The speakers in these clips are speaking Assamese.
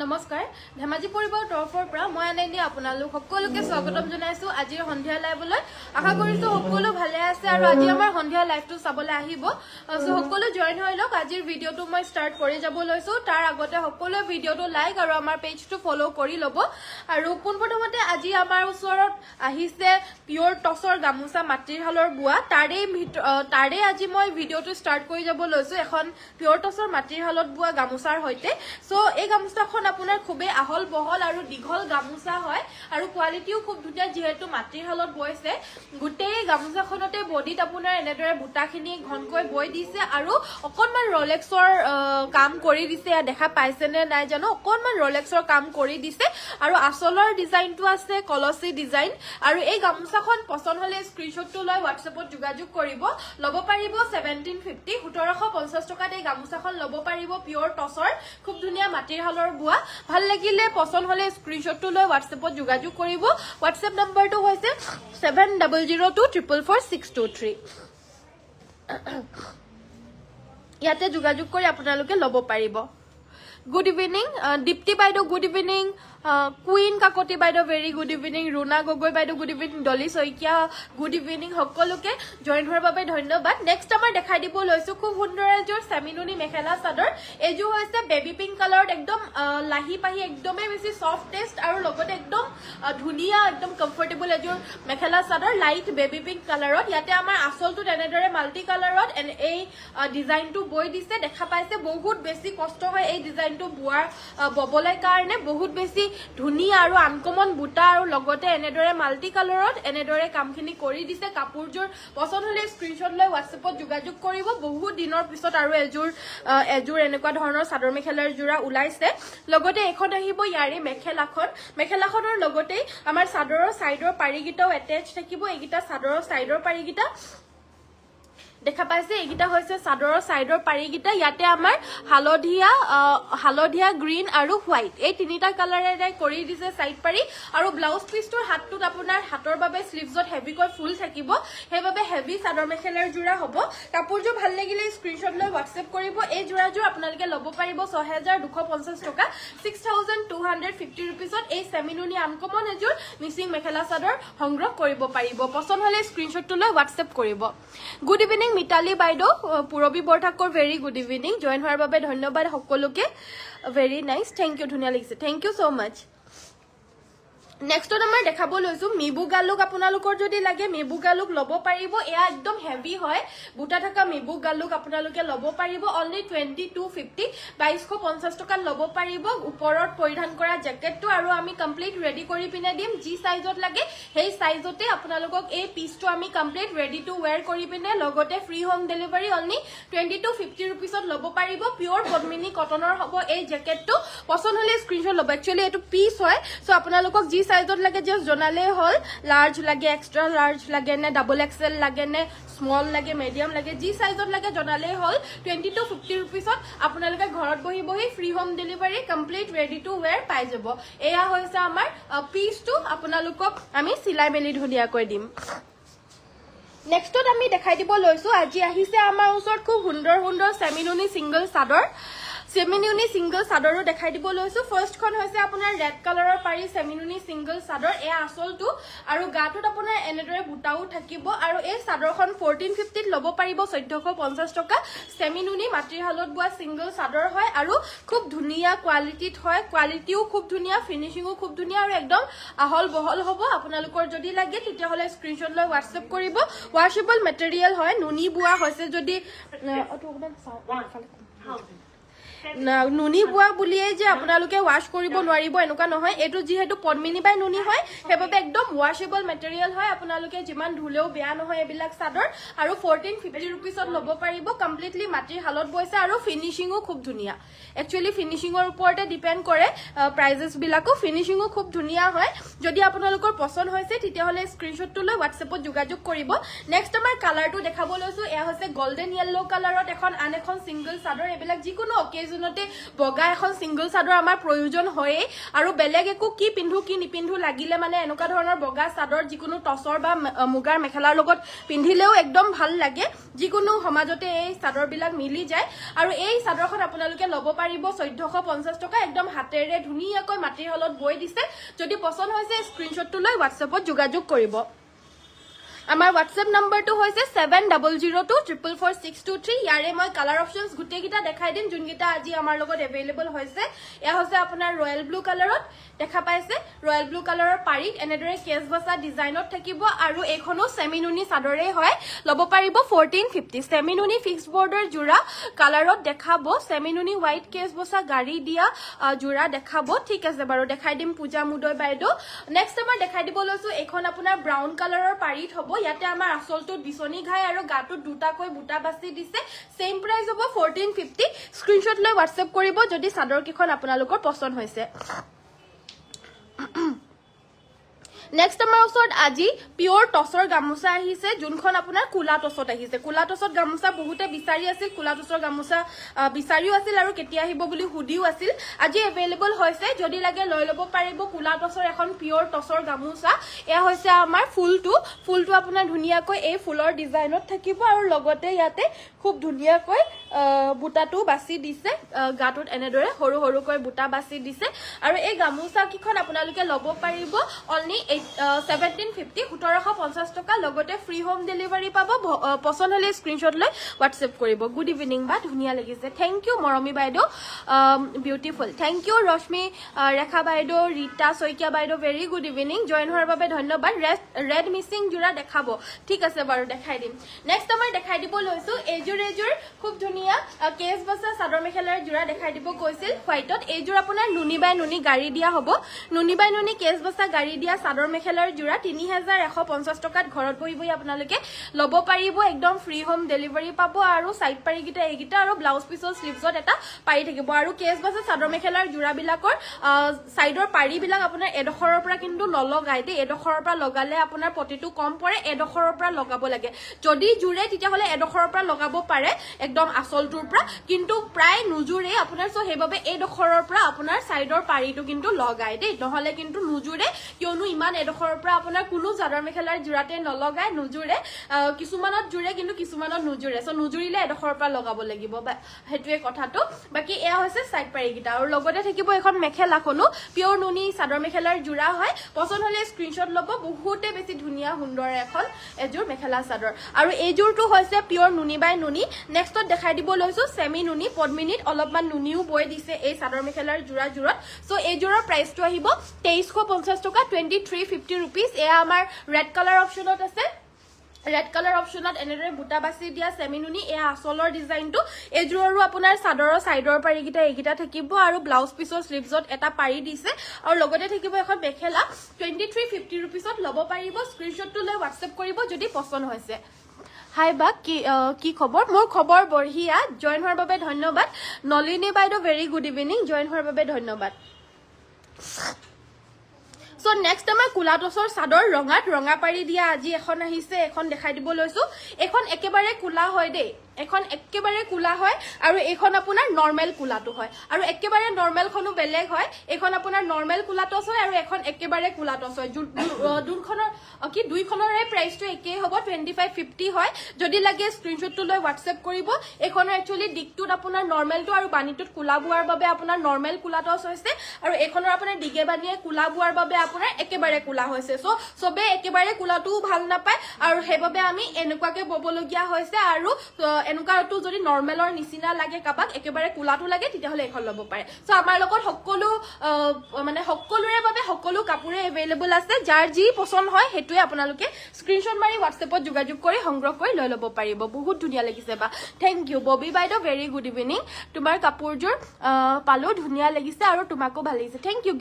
নমস্কাৰ ধেমাজি পৰিবাৰৰ তৰফৰ পৰা মই আনন্দি আপোনালোক সকলোকে স্বাগতম জনাইছো আজিৰ সন্ধিয়া লাইভলৈ আশা কৰিছো সকলো ভালে আছে আৰু আজি আমাৰ সন্ধিয়া লাইভটো চাবলৈ আহিব সো সকলো জয়েন হৈ লওক আজিৰ ভিডিওটো মই ষ্টাৰ্ট কৰি যাব লৈছো তাৰ আগতে সকলো ভিডিওটো লাইক আৰু আমাৰ পেজটো ফলো কৰি লব আৰু পোনপ্ৰথমতে আজি আমাৰ ওচৰত আহিছে পিওৰ টছৰ গামুচা মাটিৰ হালৰ বুৱা তাৰে আজি মই ভিডিওটো ষ্টাৰ্ট কৰি যাব লৈছো এখন পিওৰ টছৰ মাটিৰ হালত বুৱা গামুচাৰ হৈতে সো এই গামুচাখন আপোনাৰ খুবে আহল বহল আৰু দীঘল গামুচা হয় আৰু কোৱালিটিও খুব ধুনীয়া যেহেতু মাটিৰ হালত বৈছে গুটেই গামুচাখনতে বডিত আপোনাৰ এনেদৰে বুটাখিনি ঘনকৈ বৈ দিছে আৰু অকনমান ৰলেক্সৰ কাম কৰি দিছে দেখা পাইছে নে নাই জানো অকনমান ৰলেক্সৰ কাম কৰি দিছে আৰু আসলৰ ডিজাইনটো আছে কলসি ডিজাইন আৰু এই গামুচাখন পছন্দ হলে স্ক্ৰিনশ্বটটো লৈ WhatsAppত যোগাযোগ কৰিব লব পাৰিব 1750 1750 টকাত এই গামুচাখন লব পাৰিব পিওৰ টছৰ খুব ধুনীয়া মাটিৰ হালৰ বুৱা ভাল লাগিলে পছন্দ হলে স্ক্ৰিনশ্বটটো লৈ WhatsAppত যোগাযোগ কৰিব WhatsApp নম্বৰটো হৈছে 7002444623 ইয়াতে যোগাযোগ কৰি আপোনালোকে লব পাৰিব গুড ইভিনিং দীপ্তি বাইদেউ গুড ইভিনিং কুইন কাকতি বাইদেউ very good evening Runa Gogoi বাইদেউ good evening Dolly Saikia good evening সকলোকে জয়েন হোৱাৰ বাবে ধন্যবাদ নেক্সট আমাৰ দেখাই দিব লৈছো খুব সুন্দৰ এযোৰ সেমিনুনি মেখেলা চাদৰ এযোৰ হৈছে বেবি পিংক কালাৰত একদম লাহি পাহি একদমে বেছি সফট টেষ্ট আৰু লগতে একদম ধুনিয়া একদম কমফৰ্টেবল এযোৰ mekhela chador light baby pink কালাৰত ইয়াতে আমাৰ আসলটো তেনেদৰে মাল্টি কালাৰত এই ডিজাইনটো বৈ দিছে দেখা পাইছে বহুত বেছি কষ্ট হয় এই ডিজাইনটো বুৱাৰ ববলৈ কাৰণে বহুত বেছি ধুনিয়া আৰু আনকমন বুটা আৰু লগতে এনেদৰে মাল্টি কালাৰত এনেদৰে কামখিনি কৰি দিছে কাপোৰযোৰ পছন্দ হলে স্ক্ৰিনশ্বট লৈ WhatsAppত যোগাযোগ কৰিব বহুত দিনৰ পিছত আৰু এযোৰ এনেকুৱা ধৰণৰ চাদৰ মেখেলাৰ জোৰা ওলাইছে লগতে এখন আহিব ইয়াৰে মেখেলাখনৰ লগতে আমাৰ চাদৰৰ সাইডৰ পাৰিগিটাও এটাচ থাকিব এইগিটা চাদৰৰ সাইডৰ পাৰিগিটা দেখা পাইছে এইগিটা হৈছে চাদৰৰ সাইডৰ পাৰিগিটা ইয়াতে আমাৰ হালধীয়া গ্ৰীন আৰু হোৱাইট এই তিনিটা কালাৰেৰে কৰি দিছে সাইড পাৰি আৰু ব্লাউজ পিছটোৰ হাতটোত আপোনাৰ হাতৰ বাবে স্লিভছত হেভিকৈ ফুল থাকিব হেভাবে হেভি চাদৰ মেখেলাৰ জোৰা হ'ব কাপোৰযোৰ ভাল লাগিলে স্ক্ৰিনশ্বট লৈ WhatsApp কৰিব এই জোৰাযোৰ আপোনালোকে ল'ব পাৰিব 6250 টকা 6250 रुपीसত এই সেমিনুনি আনকমন এযোৰ মিচিং মেখেলা চাদৰ সংগ্ৰহ কৰিব পাৰিব পছন্দ হলে স্ক্ৰিনশ্বটটো লৈ WhatsApp কৰিব গুড ইভিনিং মিতালী বাইদেউ Purabi Borthakur very good evening join হোৱাৰ বাবে ধন্যবাদ সকলোকে ভেৰি নাইস থ্যাংক ইউ ধুনিয়া লাগিছে thank you so mass next আমাৰ দেখাব লৈছো মিবু গালুক আপোনালোকৰ যদি লাগে মিবু গালুক লব পাৰিব এয়া একদম হেভি হয় বুটা থকা মিবু গালুক আপোনালোকে লব পাৰিব অনলি 2250 2250 টকা লব পাৰিব ওপৰত পৰিধান কৰা জেকেটটো আৰু আমি কমপ্লিট ৰেডি কৰি পিনে দিম যি সাইজত লাগে সেই সাইজতে আপোনালোকক এই পিসটো আমি কমপ্লিট ৰেডি টু ওয়্যাৰ কৰি পিনে লগতে ফ্ৰী হোম ডেলিভাৰী অনলি 2250 रुपीसত লব পাৰিব পিওৰ পদ্মিনী কটনৰ হ'ব এই জেকেটটো পছন্দ হলে স্ক্ৰিনশ্বট লব একচুয়ালি এটো পিস হয় সো আপোনালোকক যি সাইজত লাগে জাস্ট জনালে হল লাৰ্জ লাগে এক্সট্ৰা লাৰ্জ লাগে নে ডাবল এক্সেল লাগে নে স্মল লাগে মিডিয়াম লাগে যি সাইজত লাগে জনালে হল 2250 रुपीसত আপোনালোকে ঘৰত বহি বহি free home delivery complete ready to where পাই যাব এয়া হৈছে আমাৰ পিসটো আপোনালোকক আমি সিলাই মেলি ধুনিয়াকৈ দিম নেক্সটত আমি দেখাই দিব লৈছো আজি আহিছে আমাৰ ওচৰত খুব সুন্দৰ সেমিনুনি সিঙ্গল চাদৰ সেমিনুনি সিঙ্গল চাদৰো দেখাই দিব লৈছো ফাৰ্স্ট খন হৈছে আপোনাৰ ৰেড কালাৰৰ পাৰি সেমিনুনি সিঙ্গল চাদৰ এ আসলটো আৰু গাটোত আপোনাৰ এনেদৰে বুটাও থাকিব আৰু এই চাদৰখন 1450 লব পাৰিব 1450 টকা সেমিনুনি মাটিৰ হালত বোৱা সিঙ্গল চাদৰ হয় আৰু খুব ধুনিয়া কোৱালিটিত হয় কোৱালিটিও খুব ধুনিয়া ফিনিশিংও খুব ধুনিয়া আৰু একদম আহল বহল হ'ব আপোনালোকৰ যদি লাগে তেতিয়া হলে স্ক্ৰিনশ্বট লৈ WhatsApp কৰিব ওয়াশেবল মেটেৰিয়েল হয় নুনি বুৱা হৈছে যদি নুনি বুৱা বুলিয়ে যে আপোনালোকে ওয়াশ কৰিব নোৱাৰিব এনেকুৱা নহয় এটো যেহেতু পদ্মিনী বাই নুনি হয় হেবাবে একদম ওয়াশেবল মেটেৰিয়েল হয় আপোনালোকে যিমান ধুলেও বেয়া নহয় এবিলাক চাদৰ আৰু 1450 रुपीसত লব পাৰিব কমপ্লিটলি মাটিৰ হালত বৈছে আৰু ফিনিশিংও খুব ধুনিয়া একচুয়ালি ফিনিশিংৰ ওপৰতে ডিপেন্ড কৰে প্ৰাইজেস বিলাকো ফিনিশিংও খুব ধুনিয়া হয় যদি আপোনালোকৰ পছন্দ হৈছে তেতিয়া হলে স্ক্ৰিনশ্বটটো লৈ WhatsAppত যোগাযোগ কৰিব নেক্সট আমাৰ কালাৰটো দেখাব লৈছো এয়া হৈছে গোল্ডেন ইয়েলো কালাৰত এখন সিঙ্গল চাদৰ এবিলাক যিকোনো অকেজন অকেজনতে বগা এখন সিঙ্গল চাদৰ আমাৰ প্ৰয়োজন হয় আৰু বেলেগ একো কি পিন্ধু কি নিপিন্ধু লাগিলে মানে এনেকুৱা ধৰণৰ বগা চাদৰ যিকোনো টসৰ বা মুগাৰ মেখেলাৰ লগত পিন্ধিলেও একদম ভাল লাগে যিকোনো সমাজতে এই চাদৰ বিলাক মিলি যায় আৰু এই চাদৰখন আপোনালোকে লব পাৰিব 1450 টকা একদম হাতেৰে ধুনীয়াকৈ মাটিৰ হলত বৈ দিছে যদি পছন্দ হৈছে স্ক্ৰিনশ্বটটো লৈ WhatsAppত যোগাযোগ কৰিব আমাৰ WhatsApp নম্বৰটো হৈছে 7002444623 ইয়াৰে মই কালাৰ অপচনস গুটেকিটা দেখাই দিম যোনকিটা আজি আমাৰ লগত अवेलेबल হৈছে এয়া হৈছে আপোনাৰ ৰয়েল ব্লু কালাৰত দেখা পাইছে ৰয়েল ব্লু কালাৰৰ পাৰিত এনেদৰে কেছ বসা ডিজাইনত থাকিব আৰু এখনো সেমিনুনি চাদৰে হয় লব পাৰিব 1450 সেমিনুনি ফিক্স বৰ্ডাৰ জোৰা কালাৰত দেখাব সেমিনুনি হোৱাইট কেছ বসা গাড়ী দিয়া জোৰা দেখাব ঠিক আছে বাৰু দেখাই দিম পূজা মুদয় বাইদো নেক্সট আমাৰ দেখাই দিব লৈছো এখন আপোনাৰ ব্ৰাউন কালাৰৰ পাৰিত হ'ব ইয়াতে আমাৰ আসলটো বিছনি ঘাই আৰু গাটো দুটাকৈ বুটা বাছি দিছে সেম প্ৰাইস হ'ব 1450 স্ক্ৰিনশ্বট লৈ WhatsApp কৰিব যদি চাদৰ কিখন আপোনালোকৰ পছন্দ হৈছে নেক্সট আমাৰ ওচৰত আজি পিওৰ টসৰ গামোচা আহিছে যোনখন আপোনাৰ কুলা টসত আহিছে কুলা টসত গামোচা বহুতে বিচাৰি আছিল কুলা টসৰ গামোচা বিচাৰিও আছিল আৰু কেতিয়া আহিব বুলি হুদিও আছিল আজি अवेलेबल হৈছে যদি লাগে লৈ লব পাৰিব কুলা টসৰ এখন পিওৰ টসৰ গামোচা এয়া হৈছে আমাৰ ফুলটো আপোনাৰ ধুনীয়াকৈ এই ফুলৰ ডিজাইনত থাকিব আৰু লগতে ইয়াতে খুব ধুনীয়াকৈ বুটাটো বাছি দিছে গাটোত এনেদৰে সৰু সৰুকৈ বুটা বাছি দিছে আৰু এই গামোচা কিখন আপোনালোকে লব পাৰিব অনলি 1750 1750 টকা লগতে ফ্ৰী হোম ডেলিভাৰী পাব পছন্দ হলে স্ক্ৰিনশ্বট লৈ WhatsApp কৰিব গুড ইভিনিং বা ধুনীয়া লাগিছে থ্যাংক ইউ মৰমি বাইদো beautiful thank you Rashmi Rekha বাইদো ৰীতা শইকীয়া বাইদো ভেৰি গুড ইভিনিং জয়েন হোৱাৰ বাবে ধন্যবাদ ৰেড মিসিং জোৰা দেখাব ঠিক আছে বাৰু দেখাই দিম নেক্সট আমাৰ দেখাই দিব লৈছো এজোৰ খুব ধুনীয়া কেছ বসা চাদৰ মেখেলাৰ জোৰা দেখাই দিব কৈছিল হোৱাইটত এজোৰ আপোনাৰ নুনি বাই নুনি গাড়ী দিয়া হ'ব নুনি বাই নুনি কেছ বসা গাড়ী দিয়া চাদৰ মেখেলাৰ জোৰা 3150 টকাত ঘৰত বহি বহি আপোনালোকে লব পাৰিব একদম ফ্ৰী হোম ডেলিভাৰী পাব আৰু সাইড পাৰি গিটা এইগিটা আৰু ব্লাউজ পিছৰ স্লিভছত এটা পাৰি থাকিব আৰু কেছ বসা চাদৰ মেখেলাৰ জোৰা বিলাকৰ সাইডৰ পাৰি বিলাক আপোনাৰ এডখৰৰ পৰা কিন্তু নলগাই দে এডখৰৰ পৰা লগালে আপোনাৰ পটিটো কম পৰে এডখৰৰ পৰা লগাব লাগে যদি জুৰে তেতিয়া হলে এডখৰৰ পৰা লগাব পাৰে একদম আসলটোৰ পৰা কিন্তু প্ৰায় নুজুৰে আপোনাৰ সো হেবাবে এডখৰৰ পৰা আপোনাৰ সাইডৰ পাৰিটো কিন্তু লগাই দে নহলে কিন্তু নুজুৰে কিয়নো ইমান এডখৰৰ পৰা আপোনাৰ কোনো চাদৰ মেখেলাৰ জোৰাতে নলগাই নুজুৰে কিছুমানত জুৰে কিন্তু কিছুমানত নুজুৰে সো নুজুৰিলে এডখৰৰ পৰা লগাব লাগিব হেতুৱে কথাটো বাকি এয়া হৈছে সাইড পাৰি গিটা আৰু লগতে থাকিব এখন মেখেলাখনো পিওৰ নুনি চাদৰ মেখেলাৰ জোৰা হয় পছন্দ হলে স্ক্ৰিনশ্বট লব বহুতে বেছি ধুনীয়া সুন্দৰ এখন এজোৰ মেখেলা চাদৰ আৰু এইজোৰটো হৈছে পিওৰ নুনি বাই নুনি নেক্সটত দেখাই দিব লৈছো সেমি নুনি পদ্মিনীত অলপমান নুনিও বৈ দিছে এই চাদৰ মেখেলাৰ জোৰা জোৰত সো এইজোৰৰ প্ৰাইসটো আহিব 2350 টকা 2350 रुपीस এয়া আমাৰ ৰেড কালাৰ অপচনত আছে ৰেড কালাৰ অপচনত এনেদৰে বুটা বাছি দিয়া সেমিনুনি এয়া আসলৰ ডিজাইনটো এজোৰৰো আপোনাৰ চাদৰৰ সাইডৰ পাৰি গিটা এইগিটা থাকিব আৰু ব্লাউজ পিছৰ স্লিভছত এটা পাৰি দিছে আৰু লগতে থাকিব এখন মেখেলা 2350 रुपीसত লব পাৰিব স্ক্ৰিনশ্বটটো লৈ WhatsApp কৰিব যদি পছন্দ হৈছে হাই বা কি খবৰ মোৰ খবৰ বঢ়িয়া জয়েন হোৱাৰ বাবে ধন্যবাদ Nalini BeiDou very good evening join হোৱাৰ বাবে ধন্যবাদ সো নেক্সট আমাৰ কুলা টসৰ চাদৰ ৰঙা পাৰি দিয়া আজি এখন আহিছে এখন দেখাই দিব লৈছো এখন একেবাৰে কুলা হয় দেই এখন একেবাৰে কুলা হয় আৰু এখন আপোনাৰ নৰমাল কুলাটো হয় আৰু একেবাৰে নৰমালখনো বেলেগ হয় এখন আপোনাৰ নৰমাল কুলাটস হয় আৰু এখন একেবাৰে কুলাটস হয় দুখনৰ কি দুইখনৰে প্ৰাইসটো একেই হ'ব 2550 হয় যদি লাগে স্ক্ৰিনশ্বটটো লৈ WhatsApp কৰিব এখন একচুয়ালি দিকটোত আপোনাৰ নৰমালটো আৰু বানিটোত কুলা বুৱাৰ বাবে আপোনাৰ নৰমাল কুলাটস হৈছে আৰু এখনৰ আপোনাৰ দিগে বানিয়ে কুলা বুৱাৰ বাবে আপোনাৰ একেবাৰে কুলা হৈছে সো সবে একেবাৰে কুলাটো ভাল নাপায় আৰু হেবাবে আমি এনেকুৱাকে ববলগিয়া হৈছে আৰু এনুকাটো যদি নৰমালৰ নিচিনা লাগে কাবাক একেবাৰে কুলাটো লাগে তেতিয়া হলে এখন লব পাৰে সো আমাৰ লগত সকলো মানে সকলোৰে বাবে সকলো কাপোৰে अवेलेबल আছে যাৰ যি পছন্দ হয় হেতুৱে আপোনালোকে স্ক্ৰিনশ্বট মাৰি WhatsAppত যোগাযোগ কৰি সংগ্ৰহ কৰি লৈ লব পাৰিব বহুত ধুনীয়া লাগিছে বা থ্যাংক ইউ ববি বাইদো ভেৰি গুড ইভিনিং তোমাৰ কাপোৰজোৰ পালো ধুনীয়া লাগিছে আৰু তোমাকো ভাল লাগিছে থ্যাংক ইউ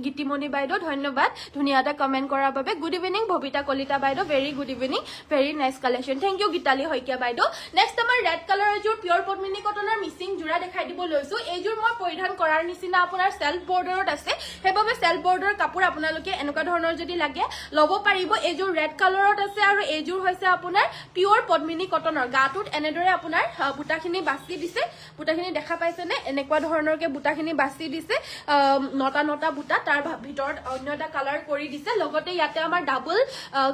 গিটিমনি বাইদো ধন্যবাদ ধুনীয়া এটা কমেন্ট কৰাৰ বাবে গুড ইভিনিং ভবিতা কলিতা বাইদো very good evening very nice collection thank you Gitali Saikia বাইদো নেক্সট আমাৰ ৰেড কালাৰ এযোৰ পিয়ৰ পদ্মিনী কটনৰ মিচিং জোৰা দেখাই দিব লৈছো এইযোৰ মই পৰিধান কৰাৰ নিচিনা আপোনাৰ সেলফ বৰ্ডাৰত আছে হেবাবে সেলফ বৰ্ডাৰ কাপোৰ আপোনালোকে এনেকুৱা ধৰণৰ যদি লাগে লব পাৰিব এইযোৰ ৰেড কালাৰত আছে আৰু এইযোৰ হৈছে আপোনাৰ পিয়ৰ পদ্মিনী কটনৰ গাটোত এনেদৰে আপোনাৰ বুটাখিনি বাছি দিছে বুটাখিনি দেখা পাইছে নে এনেকুৱা ধৰণৰকে বুটাখিনি বাছি দিছে নটা নটা বুটা তাৰ ভিতৰত অন্য এটা কালাৰ কৰি দিছে লগতে ইয়াতে আমাৰ ডাবল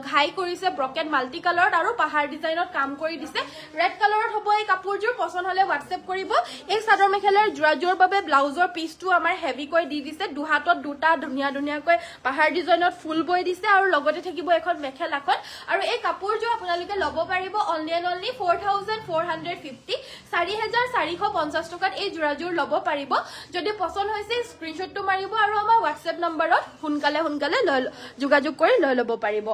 ঘাই কৰিছে ব্ৰকেট মাল্টি কালাৰত আৰু পাহাৰ ডিজাইনত কাম কৰি দিছে ৰেড কালাৰত হ'ব এই কাপোৰযোৰ পছন্দ হলে WhatsApp কৰিব এই চাদৰ মেখেলাৰ জোৰাজোৰ বাবে ব্লাউজৰ পিচটো আমাৰ হেভি কৈ দি দিছে দুহাতত দুটা ধুনিয়া ধুনিয়াকৈ পাহাৰ ডিজাইনত ফুল বৈ দিছে আৰু লগতে থাকিব এখন মেখেলাখন আৰু এই কাপোৰযোৰ আপোনালোকে লব পাৰিব অনলি এণ্ড অনলি 4450 4450 টকাত এই জোৰাজোৰ লব পাৰিব যদি পছন্দ হৈছে স্ক্ৰিনশ্বটটো মাৰিব আৰু আমাৰ WhatsApp নম্বৰত সোনকালে যোগাযোগ কৰি লৈ লব পাৰিব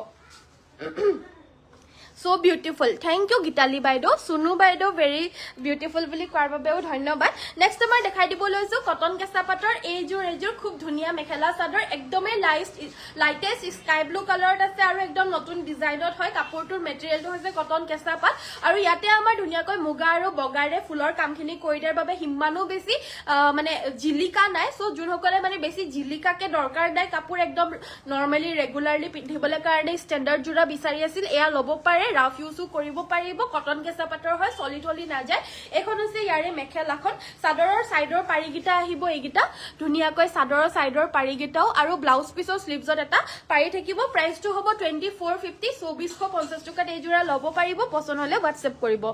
So beautiful. Thank you Gitali Baido. Sunu Baido very beautiful বুলি কোৱাৰ বাবেও ধন্যবাদ নেক্সট আমাৰ দেখাই দিব লৈছো কটন কেঁচা পাটৰ এইযোৰ খুব ধুনিয়া মেখেলা চাদৰ একদমে লাইটেষ্ট স্কাই ব্লু কালাৰত আছে আৰু একদম নতুন ডিজাইনত হয় কাপোৰটোৰ মেটেৰিয়েলটো হৈছে কটন কেঁচা পাট আৰু ইয়াতে আমাৰ ধুনিয়াকৈ মুগা আৰু বগাৰে ফুলৰ কামখিনি কৰি দিয়াৰ বাবে হিমানো বেছি মানে জিলিকা নাই সো যোনসকলে মানে বেছি জিলিকাকে দৰকাৰ নাই কাপোৰ একদম নৰমালি ৰেগুলাৰলি পিন্ধিবলৈ কাৰণে ষ্টেণ্ডাৰ্ড জোৰা বিচাৰি আছিল এয়া লব পাৰে ৰাফ ইউজো কৰিব পাৰিব কটন কেঁচা পাটৰ হয় চলি নাযায় এখন হৈছে ইয়াৰে মেখেলাখন চাদৰৰ সাইডৰ পাৰিগিটা আহিব এইগিটা ধুনিয়াকৈ চাদৰৰ সাইডৰ পাৰিগিটাও আৰু ব্লাউজ পিছৰ স্লিভছত এটা পাৰি থাকিব প্ৰাইসটো হ'ব 2450 2450 টকাত এই জোৰা লব পাৰিব পছন্দ হলে WhatsApp কৰিব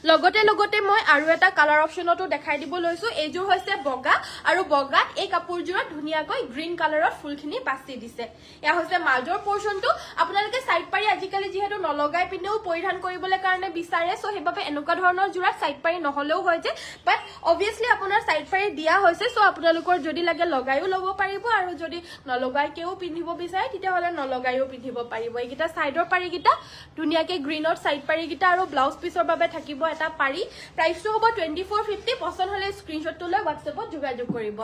লগতে মই আৰু এটা কালাৰ অপচনটো দেখাই দিব লৈছো এইযোৰ হৈছে বগা আৰু বগাত এই কাপোৰযোৰত ধুনিয়াকৈ গ্ৰীন কালাৰত ফুলখিনি বাছি দিছে এয়া হৈছে মাজৰ পোৰশনটো আপোনালোকে সাইড পাৰি আজিকালি যেহেতু নলগাই পিনেও পৰিধান কৰিবলৈ কাৰণে বিচাৰে সো হেবাবে এনেকুৱা ধৰণৰ জোৰা সাইড পাৰি নহলেও হয় যে বাট অবভিয়াসলি আপোনাৰ সাইড পাৰি দিয়া হৈছে সো আপোনালোকৰ যদি লাগে লগাইও লব পাৰিব আৰু যদি নলগাই কেও পিন্ধিব বিচাৰে তেতিয়া হলে নলগাইও পিন্ধিব পাৰিব এইগিটা সাইডৰ পাৰিগিটা ধুনিয়াকৈ গ্ৰীনৰ সাইড পাৰিগিটা আৰু ব্লাউজ পিছৰ বাবে থাকিব এটা পাৰি প্ৰাইসটো হ'ব 2450 পছন্দ হলে স্ক্ৰিনশ্বটটো লৈ WhatsAppত যোগাযোগ কৰিব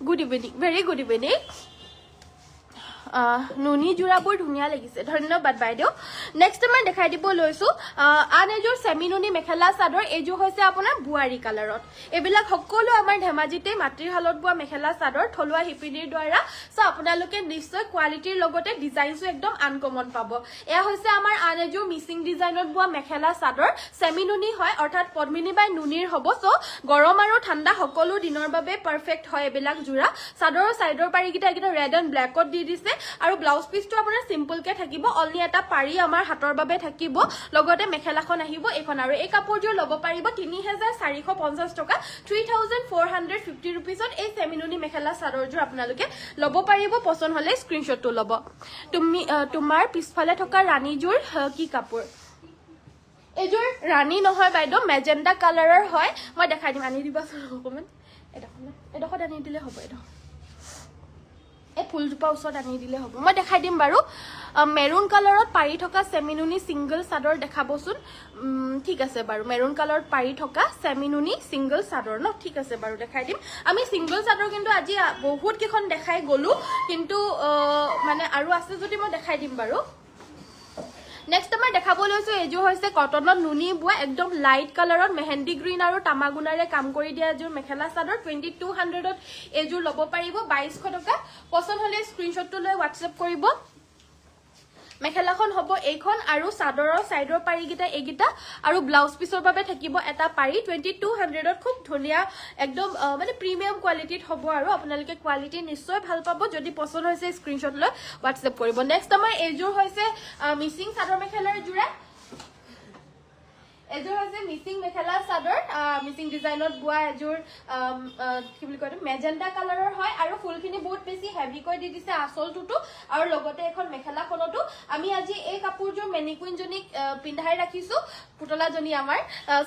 good evening very good evening নুনি জোৰাবোৰ ধুনিয়া লাগিছে ধন্যবাদ বাইদেউ নেক্সট মই দেখাই দিব লৈছো আন এযোৰ সেমি নুনি মেখেলা চাদৰ এযোৰ হৈছে আপোনাৰ বুৱাৰী কালাৰত এবিলাক সকলো আমাৰ ধেমাজিতে মাটিৰ হালত বোৱা মেখেলা চাদৰ থলুৱা হিপিনিৰ দ্বাৰা সো আপোনালোকে নিশ্চয় কোৱালিটিৰ লগতে ডিজাইনটো একদম আনকমন পাব এয়া হৈছে আমাৰ আন এযোৰ মিচিং ডিজাইনত বোৱা মেখেলা চাদৰ সেমি নুনি হয় অৰ্থাৎ পদ্মিনী বাই নুনিৰ হ'ব সো গৰম আৰু ঠাণ্ডা সকলো দিনৰ বাবে পাৰফেক্ট হয় এবিলাক জোৰা চাদৰৰ সাইডৰ পাৰিগিটা একদম ৰেড এণ্ড ব্ল্যাকত দি দিছে আৰু ব্লাউজ পিছটো আপোনাৰ সিম্পল কে থাকিব অনলি এটা পাৰি আমাৰ হাতৰ বাবে থাকিব লগতে মেখেলাখন আহিব এখন আৰু এই কাপোৰযোৰ লব পাৰিব 3450 টকা 3450 रुपीसত এই সেমিনুনি মেখেলা চাদৰযোৰ আপোনালোকে লব পাৰিব পছন্দ হলে স্ক্ৰিনশ্বটটো লব তুমি তোমাৰ পিছফালে থকা ৰাণীযোৰ কি কাপোৰ এযোৰ ৰাণী নহয় বাইদেউ মেজেন্ডা কালাৰৰ হয় মই দেখাই দিম আনি দিবাচোন অকমান এডখত আনি দিলে হ'ব এডখ এই ফুলজোপা ওচৰত আনি দিলে হ'ব মই দেখাই দিম বাৰু মেৰুন কালাৰত পাৰি থকা সেমিনুনি সিঙ্গল চাদৰ দেখাবচোন ঠিক আছে বাৰু মেৰুন কালাৰত পাৰি থকা সেমিনুনি সিঙ্গল চাদৰ ন ঠিক আছে বাৰু দেখাই দিম আমি সিঙ্গল চাদৰ কিন্তু আজি বহুত কেখন দেখাই গলো কিন্তু মানে আৰু আছে যদি মই দেখাই দিম বাৰু নেক্সট মই দেখাব লৈছো এযোৰ হৈছে কটনত নুনি বুৱা একদম লাইট কালাৰত মেহেন্দি গ্ৰীন আৰু তামাগুনাৰে কাম কৰি দিয়া এযোৰ মেখেলা চাদৰ 2200ত এযোৰ লব পাৰিব 2200 টকা পছন্দ হলে স্ক্ৰিনশ্বটটো লৈ WhatsApp কৰিব মেখেলাখন হ'ব এইখন আৰু চাদৰৰ সাইডৰ পাৰিগিটা এগিটা আৰু ব্লাউজ পিছৰ বাবে থাকিব এটা পাৰি 2200ত খুব ধুনিয়া একদম মানে প্ৰিমিয়াম কোৱালিটিত হ'ব আৰু আপোনালোকে কোৱালিটি নিশ্চয় ভাল পাব যদি পছন্দ হৈছে স্ক্ৰিনশ্বট লৈ WhatsApp কৰিব নেক্সট আমাৰ এযোৰ হৈছে মিচিং চাদৰ মেখেলাৰ জোৰা এযোৰ হৈছে মিচিং মেখেলা চাদৰ মিচিং ডিজাইনত বুৱা এযোৰ কি বুলি কয় মেজেন্ডা কালাৰৰ হয় আৰু ফুলখিনি বহুত বেছি হেভি কৈ দি দিছে আসলটো আৰু লগতে এখন মেখেলাখনটো আমি আজি এই কাপোৰযোৰ মেনিকুইন জনিক পিন্ধাই ৰাখিছো পুতলা জনি আমাৰ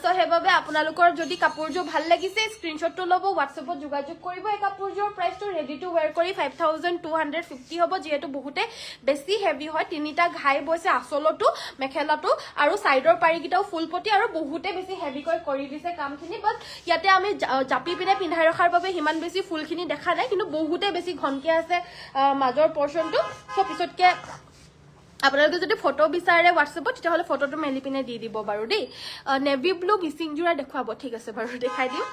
সো হেবাবে আপোনালোকৰ যদি কাপোৰযোৰ ভাল লাগিছে স্ক্ৰিনশ্বটটো লব WhatsAppত যোগাযোগ কৰিব এই কাপোৰযোৰ প্ৰাইসটো ৰেডি টু ওয়্যাৰ কৰি 5250 হ'ব যেহেতু বহুতে বেছি হেভি হয় তিনিটা ঘাই বৈছে আসলটো মেখেলাটো আৰু সাইডৰ পাৰিগিটাও ফুলপটি আৰু বহুতে বেছি হেভি কৰি দিছে কামখিনি বাট ইয়াতে আমি জাপি পিনে পিন্ধাই ৰখাৰ বাবে হিমান বেছি ফুলখিনি দেখা নাই কিন্তু বহুতে বেছি ঘনকে আছে মাজৰ পোৰশনটো সো পিছতকে আপোনালোকে যদি ফটো বিচাৰে হোৱাটছএপত তেতিয়াহ'লে ফটোটো মেলি পিনে দি দিব বাৰু দেই নেভি ব্লু মিচিং জোৰা দেখুৱাব ঠিক আছে বাৰু দেখাই দিম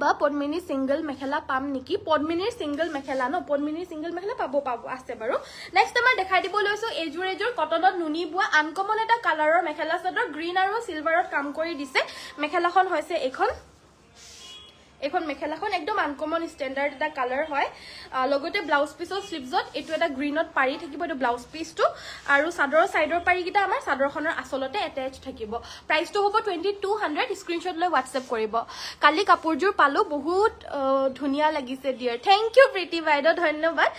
বা পদ্মিনী সিঙ্গল মেখেলা পাম নেকি পদ্মিনীৰ সিঙ্গল মেখেলা ন পদ্মিনীৰ সিঙ্গল মেখেলা পাব আছে বাৰু নেক্সট আমাৰ দেখাই দিব লৈছো এজোৰ কটনত নুনি বুৱা আনকমন এটা কালাৰৰ মেখেলা চাদৰ গ্ৰীণ আৰু সিলভাৰত কাম কৰি দিছে মেখেলাখন হৈছে এখন মেখেলাখন একদম আনকমন স্ট্যান্ডাৰ্ড এটা কালাৰ হয় লগতে ব্লাউজ পিসৰ স্লিভছত এটো এটা গ্ৰীণত পাৰি থাকিব এটো ব্লাউজ পিসটো আৰু সাদৰৰ সাইডৰ পাৰি কিটা আমাৰ সাদৰখনৰ আসলতে অ্যাটাচ থাকিব প্ৰাইসটো হ'ব 2200 স্ক্ৰিনশ্বট লৈ WhatsApp কৰিব কালি কাপোৰজোৰ পালো বহুত ধুনিয়া লাগিছে ডিয়াৰ থ্যাংক ইউ প্ৰীতি বাইদেউ ধন্যবাদ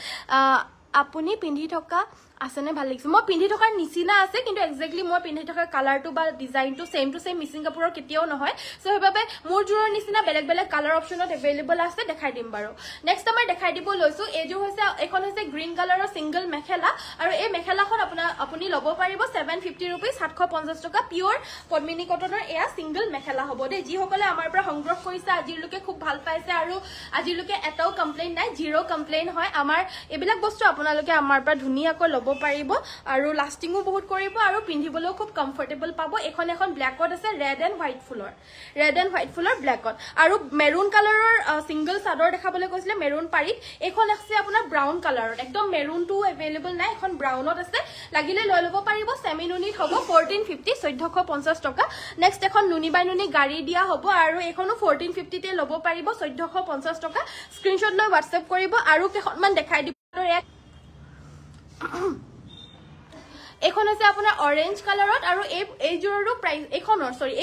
আপুনি পিন্ধি থকা আসনে ভাল লাগিছে মই পিন্ধি থকাৰ নিচিনা আছে কিন্তু এক্স্যাক্টলি মই পিন্ধি থকা কালাৰটো বা ডিজাইনটো সেম টু সেম মিচিং কাপোৰৰ কেতিয়াও নহয় সো হেবাবে মোৰ জোৰৰ নিচিনা বেলেগ বেলেগ কালাৰ অপচনত अवेलेबल আছে দেখাই দিম বাৰু নেক্সট আমাৰ দেখাই দিব লৈছো এজো হৈছে এখন হৈছে গ্ৰীণ কালাৰৰ সিঙ্গল মেখেলা আৰু এই মেখেলাখন আপুনি ল'ব পাৰিব 750 रुपीस 750 টকা পিওৰ পদ্মিনী কটনৰ এয়া সিঙ্গল মেখেলা হ'ব দে যি সকলে আমাৰ পৰা সংগ্ৰহ কৰিছে আজিলৈকে খুব ভাল পাইছে আৰু আজিলৈকে এটাও কমপ্লেইন নাই জিৰো কমপ্লেইন হয় আমাৰ এবিলাক বস্তু আপোনালোকে আমাৰ পৰা ধুনিয়াকৈ ল'ব পাৰিব আৰু লাষ্টিংও বহুত কৰিব আৰু পিন্ধিবলৈও খুব কমফৰ্টেবল পাব এখন ব্ল্যাকত আছে ৰেড এন্ড হোৱাইট ফুলৰ ব্ল্যাকত আৰু মেৰুন কালাৰৰ সিঙ্গল চাদৰ দেখাবলৈ কৈছিলে মেৰুন পাৰি এখন আছে আপোনাৰ ব্ৰাউন কালাৰত একদম মেৰুনটো अवेलेबल নাই এখন ব্ৰাউনত আছে লাগিলে লৈ ল'ব পাৰিব সেমি নুনিত হ'ব 1450 1450 টকা নেক্সট এখন নুনি বাই নুনি গাড়ী দিয়া হ'ব আৰু এখনো 1450 তে ল'ব পাৰিব 1450 টকা স্ক্ৰিনশ্বট লৈ WhatsApp কৰিব আৰু কেখনমান দেখাই দিব এখন আছে আপোনাৰ অৰেঞ্জ কালাৰত আৰু এই জোৰৰো প্ৰাইস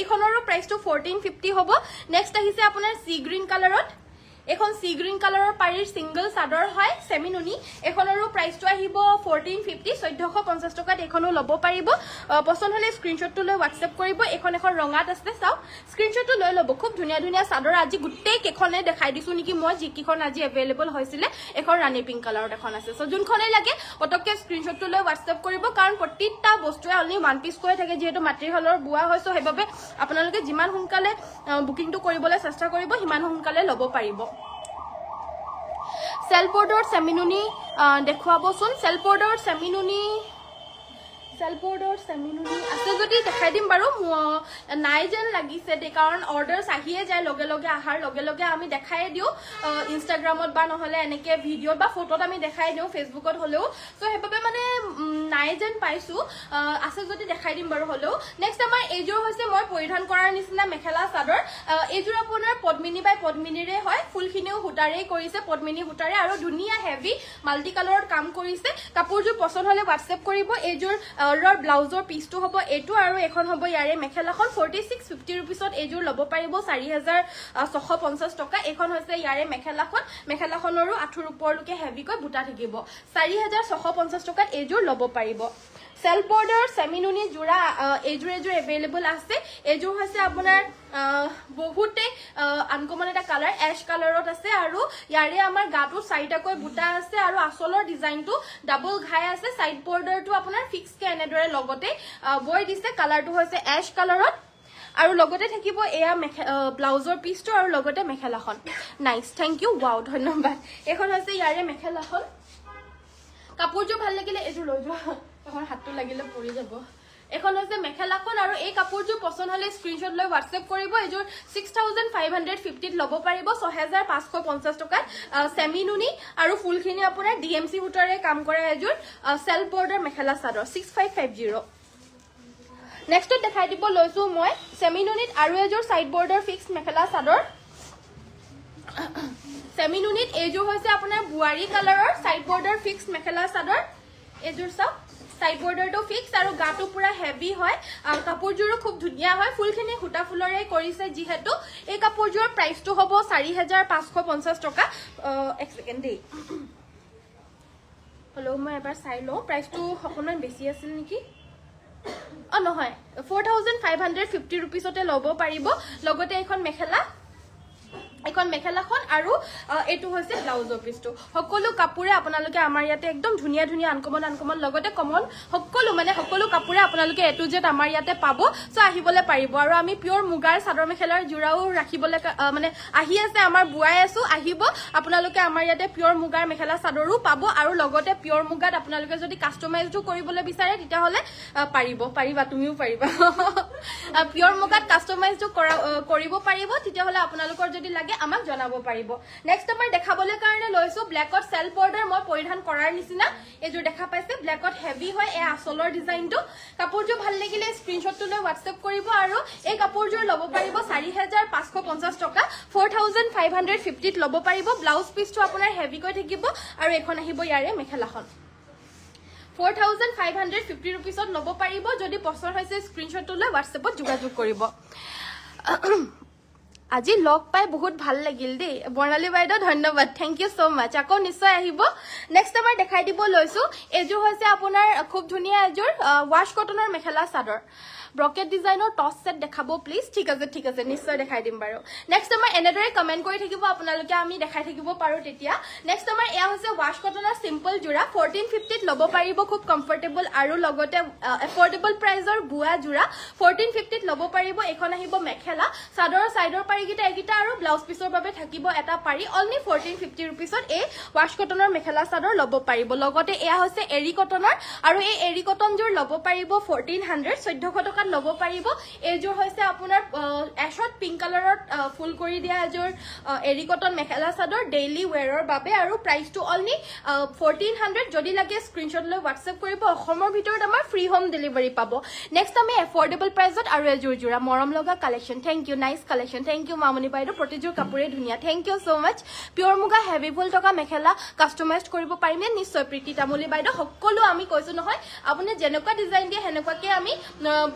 এইখনৰো প্ৰাইসটো 1450 হ'ব নেক্সট আহিছে আপোনাৰ সি গ্ৰীণ কালাৰত এখন সি গ্ৰীণ কালাৰৰ পাৰিৰ সিঙ্গল চাদৰ হয় সেমি নুনি এখনৰো প্ৰাইসটো আহিব 1450 1450 টকাত এখনো ল'ব পাৰিব পছন্দ হলে স্ক্ৰিনশ্বটটো লৈ WhatsApp কৰিব এখন ৰঙাত আছে চাও স্ক্ৰিনশ্বটটো লৈ ল'ব খুব ধুনিয়া চাদৰ আজি গুটেই কেখনে দেখাই দিছো নেকি মই যিকিখন আজি अवेलेबल হৈছিলে এখন ৰাণী পিংক কালাৰত এখন আছে সো যোনখনে লাগে পটককে স্ক্ৰিনশ্বটটো লৈ WhatsApp কৰিব কাৰণ প্ৰতিটা বস্তুৱে অনলি ওয়ান পিস কৈ থাকে যেহেতু মাট্ৰিহলৰ বুৱা হৈছে হেবাবে আপোনালোকে যিমান সোনকালে বুকিংটো কৰিবলৈ চেষ্টা কৰিব হিমান সোনকালে ল'ব পাৰিব সেলবৰ্ডৰ সেমিনুনি দেখুৱাবচোন সেলবৰ্ডৰ সেমিনুনি আছে যদি দেখাই দিম বাৰু নাই যেন লাগিছে দে কাৰণ অৰ্ডাৰছ আহিয়ে যায় লগে আহাৰ লগে আমি দেখাই দিও ইনষ্টাগ্ৰামত বা নহলে এনেকে ভিডিঅ' বা ফটোত আমি দেখাই দিও ফেসবুকত হলেও সো হেবাবে মানে নাই যেন পাইছো আছে যদি দেখাই দিম বাৰু হলেও নেক্সট আমাৰ এজোৰ হৈছে মই পৰিধান কৰাৰ নিচিনা মেখেলা চাদৰ এজোৰ আপোনাৰ পদ্মিনী বাই পদ্মিনীৰে হয় ফুলখিনিও হুটাৰে কৰিছে পদ্মিনী হুটাৰে আৰু ধুনিয়া হেভি মাল্টি কালাৰত কাম কৰিছে কাপোৰজোৰ পছন্দ হলে WhatsApp কৰিব এজোৰ অৰৰ ব্লাউজৰ পিসটো হ'ব এটো আৰু এখন হ'ব ইয়াৰে মেখেলাখন 4650 रुपीसত এজোৰ ল'ব পাৰিব 4650 টকা এখন হৈছে ইয়াৰে মেখেলাখনৰো আঠুৰ ওপৰলৈকে হেভিকৈ বুটা থাকিব 4650 টকাত এজোৰ ল'ব পাৰিব সেলফ বৰ্ডাৰ সেমিনুনি জোৰা এজোৰ अवेलेबल আছে এজোৰ হৈছে আপোনাৰ বহুতে আনকমন এটা কালাৰ এশ কালাৰত আছে আৰু ইয়াৰে আমাৰ গাটো সাইডাকৈ বুটা আছে আৰু আসলৰ ডিজাইনটো ডাবল ঘাই আছে সাইড বৰ্ডাৰটো আপোনাৰ ফিক্স কে এনেদৰে লগতে বৈ দিছে কালাৰটো হৈছে এশ কালাৰত আৰু লগতে থাকিব এয়া ব্লাউজৰ পিসটো আৰু লগতে মেখেলাখন নাইস থ্যাংক ইউ ওয়াও ধন্যবাদ এখন হৈছে ইয়াৰে মেখেলাখন কাপোৰটো ভাল লাগিলে এজোৰ লৈ যোৱা এখন হাতটো লাগিলে পৰি যাব এখন হৈছে মেখেলাখন আৰু এই কাপোৰটো পছন্দ হলে স্ক্ৰিনশ্বট লৈ WhatsApp কৰিব এজোৰ 6550 ত ল'ব পাৰিব 6550 টকাত সেমি নুনি আৰু ফুলখিনি আপোনাৰ DMC হুটাৰে কাম কৰা এজোৰ self border mekhela chador 6550 next দেখাই দিব লৈছো মই সেমি নুনিত আৰু এজোৰ side border fix mekhela chador semi নুনিত এজোৰ হৈছে আপোনাৰ বুৱাৰী কালাৰৰ side border fix mekhela chador এজোৰ চাও সাইড বৰ্ডাৰটো ফিক্স আৰু গাটো পুৰা হেভি হয় আৰু কাপোৰজোৰো খুব ধুনিয়া হয় ফুলখিনি হুটা ফুলৰে কৰিছে যিহেতু এই কাপোৰজোৰ প্ৰাইসটো হ'ব 4550 টকা এক সেকেন্ড দেই হলো মই এবাৰ চাই লও প্ৰাইসটো অকমান বেছি আছিল নেকি নহয় 4550 रुपीसতে ল'ব পাৰিব লগতে এখন মেখেলা এখন মেখেলাখন আৰু এটো হৈছে ব্লাউজৰ পিছটো সকলো কাপোৰে আপোনালোকে আমাৰ ইয়াতে একদম ধুনিয়া ধুনিয়া আনকমন লগতে কমন সকলো কাপোৰে আপোনালোকে এটো জেট আমাৰ ইয়াতে পাব সো আহিবলে পাৰিব আৰু আমি পিওৰ মুগাৰ চাদৰ মেখেলাৰ জোৰাও ৰাখিবলে মানে আহি আছে আমাৰ বুৱাই আছো আহিব আপোনালোকে আমাৰ ইয়াতে পিওৰ মুগাৰ মেখেলা চাদৰো পাব আৰু লগতে পিওৰ মুগাত আপোনালোকে যদি কাস্টমাইজটো কৰিবলৈ বিচাৰে তেতিয়া হলে পাৰিবা তুমিও পাৰিবা পিওৰ মুগাত কাস্টমাইজটো কৰিব পাৰিব তেতিয়া হলে আপোনালোকৰ যদি লাগে আমাক জনাব পাৰিব নেক্সট আমাৰ দেখাবলৈ কাৰণে লৈছো ব্ল্যাকত সেল বৰ্ডাৰ মই পৰিধান কৰাৰ নিচিনা এজোৰ দেখা পাইছে ব্ল্যাকত হেভি হয় এ আসলৰ ডিজাইনটো কাপোৰটো ভাল লাগিলে স্ক্ৰিনশ্বটটো লৈ WhatsApp কৰিব আৰু এই কাপোৰজোৰ ল'ব পাৰিব 4550 টকা 4550 ত ল'ব পাৰিব ব্লাউজ পিছটো আপোনাৰ হেভি কৈ থাকিব আৰু এখন আহিব ইয়াৰে মেখেলাখন 4550 रुपीसत ল'ব পাৰিব যদি পছন্দ হৈছে স্ক্ৰিনশ্বটটো লৈ WhatsAppত যোগাযোগ কৰিব আজি লগ পাই বহুত ভাল লাগিল দে বৰ্ণালী বাইদেউ ধন্যবাদ থ্যাংক ইউ সো মাচ আকৌ নিশ্চয় আহিব নেক্সট আমাৰ দেখাই দিব লৈছো এজোৰ হৈছে আপোনাৰ খুব ধুনিয়া এজোৰ ওয়াশ কটনৰ মেখেলা চাদৰ ব্ৰকেট ডিজাইনৰ টস সেট দেখাবো প্লিজ ঠিক আছে নিশ্চয় দেখাই দিম বাৰু নেক্সট আমাৰ এনেদৰে কমেন্ট কৰি থাকিব আপোনালোকে আমি দেখাই থাকিব পাৰো তেতিয়া নেক্সট আমাৰ এয়া হৈছে ওয়াশ কটনৰ সিম্পল জোৰা 1450 ত ল'ব পাৰিব খুব কমফৰ্টেবল আৰু লগতে এফৰ্ডেবল প্ৰাইজৰ বুৱা জোৰা 1450 ত ল'ব পাৰিব এখন আহিব মেখেলা চাদৰৰ সাইডৰ পাৰিগিটা এগিটা আৰু ব্লাউজ পিছৰ বাবে থাকিব এটা পাৰি অনলি 1450 रुपीसত এই ওয়াশ কটনৰ মেখেলা চাদৰ ল'ব পাৰিব লগতে এয়া হৈছে এৰি কটনৰ আৰু এই এৰি কটন জোৰ ল'ব পাৰিব 1400 টকা ল'ব পাৰিব এজোৰ হৈছে আপোনাৰ এশত পিংক কালাৰত ফুল কৰি দিয়া এজোৰ এৰি কটন মেখেলা চাদৰ ডেইলি ওয়্যাৰৰ বাবে আৰু প্ৰাইসটো অনলি 1400 যদি লাগে স্ক্ৰিনশ্বট লৈ WhatsApp কৰিব অসমৰ ভিতৰত আমাৰ ফ্ৰী হোম ডেলিভাৰী পাব নেক্সট আমি এফৰ্ডেবল প্ৰাইসত আৰু এজোৰ জোৰা মৰম লগা collection thank you nice collection thank you Mamoni বাইদেউ প্ৰতিজোৰ কাপোৰে ধুনিয়া thank you so much pure muga heavy ফুল টকা মেখেলা কাস্টমাইজ কৰিব পাৰিমে নিশ্চয় প্ৰীতি তামুলি বাইদেউ সকলো আমি কৈছো নহয় আপুনি যেনেকুৱা ডিজাইন দিয়ে হেনেকুৱাকে আমি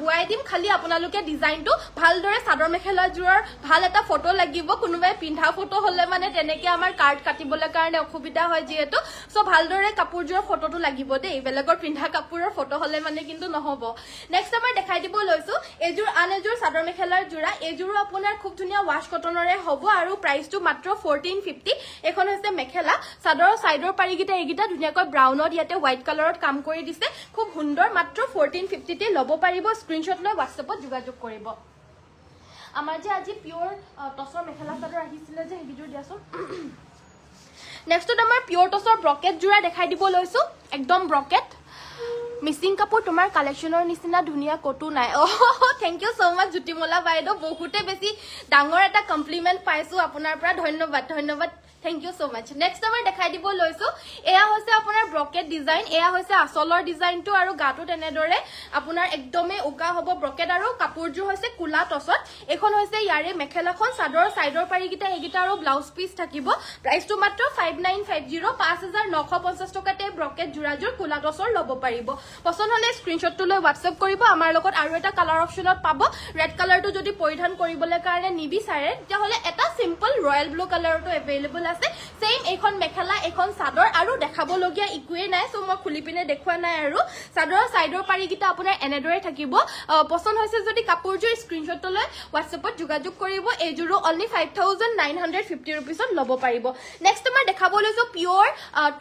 বুৱাই দিম খালি আপোনালোকে ডিজাইনটো ভালদৰে চাদৰ মেখেলা জোৰৰ ভাল এটা ফটো লাগিব কোনোবাই পিন্ধা ফটো হলে মানে তেনেকে আমাৰ কাৰ্ড কাটিবলৈ কাৰণে অসুবিধা হয় যেহেতু সো ভালদৰে কাপোৰজোৰৰ ফটোটো লাগিব দেই বেলেগৰ পিন্ধা কাপোৰৰ ফটো হলে মানে কিন্তু নহব নেক্সট আমাৰ দেখাই দিব লৈছো এজোৰ আন এজোৰ চাদৰ মেখেলাৰ জোৰা এজোৰ আপোনাৰ খুব ধুনিয়া ওয়াশ কটনৰে হ'ব আৰু প্ৰাইসটো মাত্ৰ 1450 এখন হৈছে মেখেলা চাদৰৰ সাইডৰ পাৰিগিটা এগিটা ধুনিয়াকৈ ব্ৰাউনত ইয়াতে হোৱাইট কালাৰত কাম কৰি দিছে খুব সুন্দৰ মাত্ৰ 1450 তে ল'ব পাৰিব স্ক্ৰিনশ্বট লৈ WhatsAppত যোগাযোগ কৰিব আমাৰ যে আজি পিওৰ টসৰ মেখেলা চাদৰ আহিছিলে যে ভিডিও দিয়াছোন নেক্সটত আমাৰ পিওৰ টসৰ ব্ৰকেট জোৰা দেখাই দিব লৈছো একদম ব্ৰকেট মিসিং কাপোৰ তোমাৰ কালেকশনৰ নিচিনা ধুনিয়া কটু নাই থ্যাংক ইউ সো মাচ জুটিমলা বাইদেউ বহুতে বেছি ডাঙৰ এটা কমপ্লিমেন্ট পাইছো আপোনাৰ পৰা ধন্যবাদ Thank you so much. Next আমাৰ দেখাই দিব লৈছো এয়া হৈছে আপোনাৰ ব্ৰকেট ডিজাইন এয়া হৈছে আসলৰ ডিজাইনটো আৰু গাটো তেনেদৰে আপোনাৰ একদমে উকা হ'ব ব্ৰকেট আৰু কাপোৰজোৰ হৈছে কুলা টসত এখন হৈছে ইয়াৰে মেখেলাখন চাদৰৰ সাইডৰ পাৰিগিটা এগিটা আৰু ব্লাউজ পিস থাকিব প্ৰাইসটো মাত্ৰ 5950 5950 টকাতে ব্ৰকেট জোৰাজোৰ কুলা টসৰ ল'ব পাৰিব পছন্দ হলে স্ক্ৰিনশ্বটটো লৈ WhatsApp কৰিব আমাৰ লগত আৰু এটা কালাৰ অপচনত পাব ৰেড কালাৰটো যদি পৰিধান কৰিবলৈ কাৰণে নিবিচাৰে তেতিয়া হলে এটা সিম্পল ৰয়েল ব্লু কালাৰটো अवेलेबल আছে সেম এখন মেখেলা এখন চাদৰ আৰু দেখাব লগিয়া ইকুৱে নাই সো মই খুলি পিনে দেখুৱা নাই আৰু চাদৰৰ সাইডৰ পাৰিগিটা আপোনাৰ এনেদৰে থাকিব পছন্দ হৈছে যদি কাপোৰজোৰ স্ক্ৰিনশ্বট লৈ WhatsAppত যোগাযোগ কৰিব এজোৰো অনলি 5950 रुपीसত ল'ব পাৰিব নেক্সট আমাৰ দেখাব লৈছো পিওৰ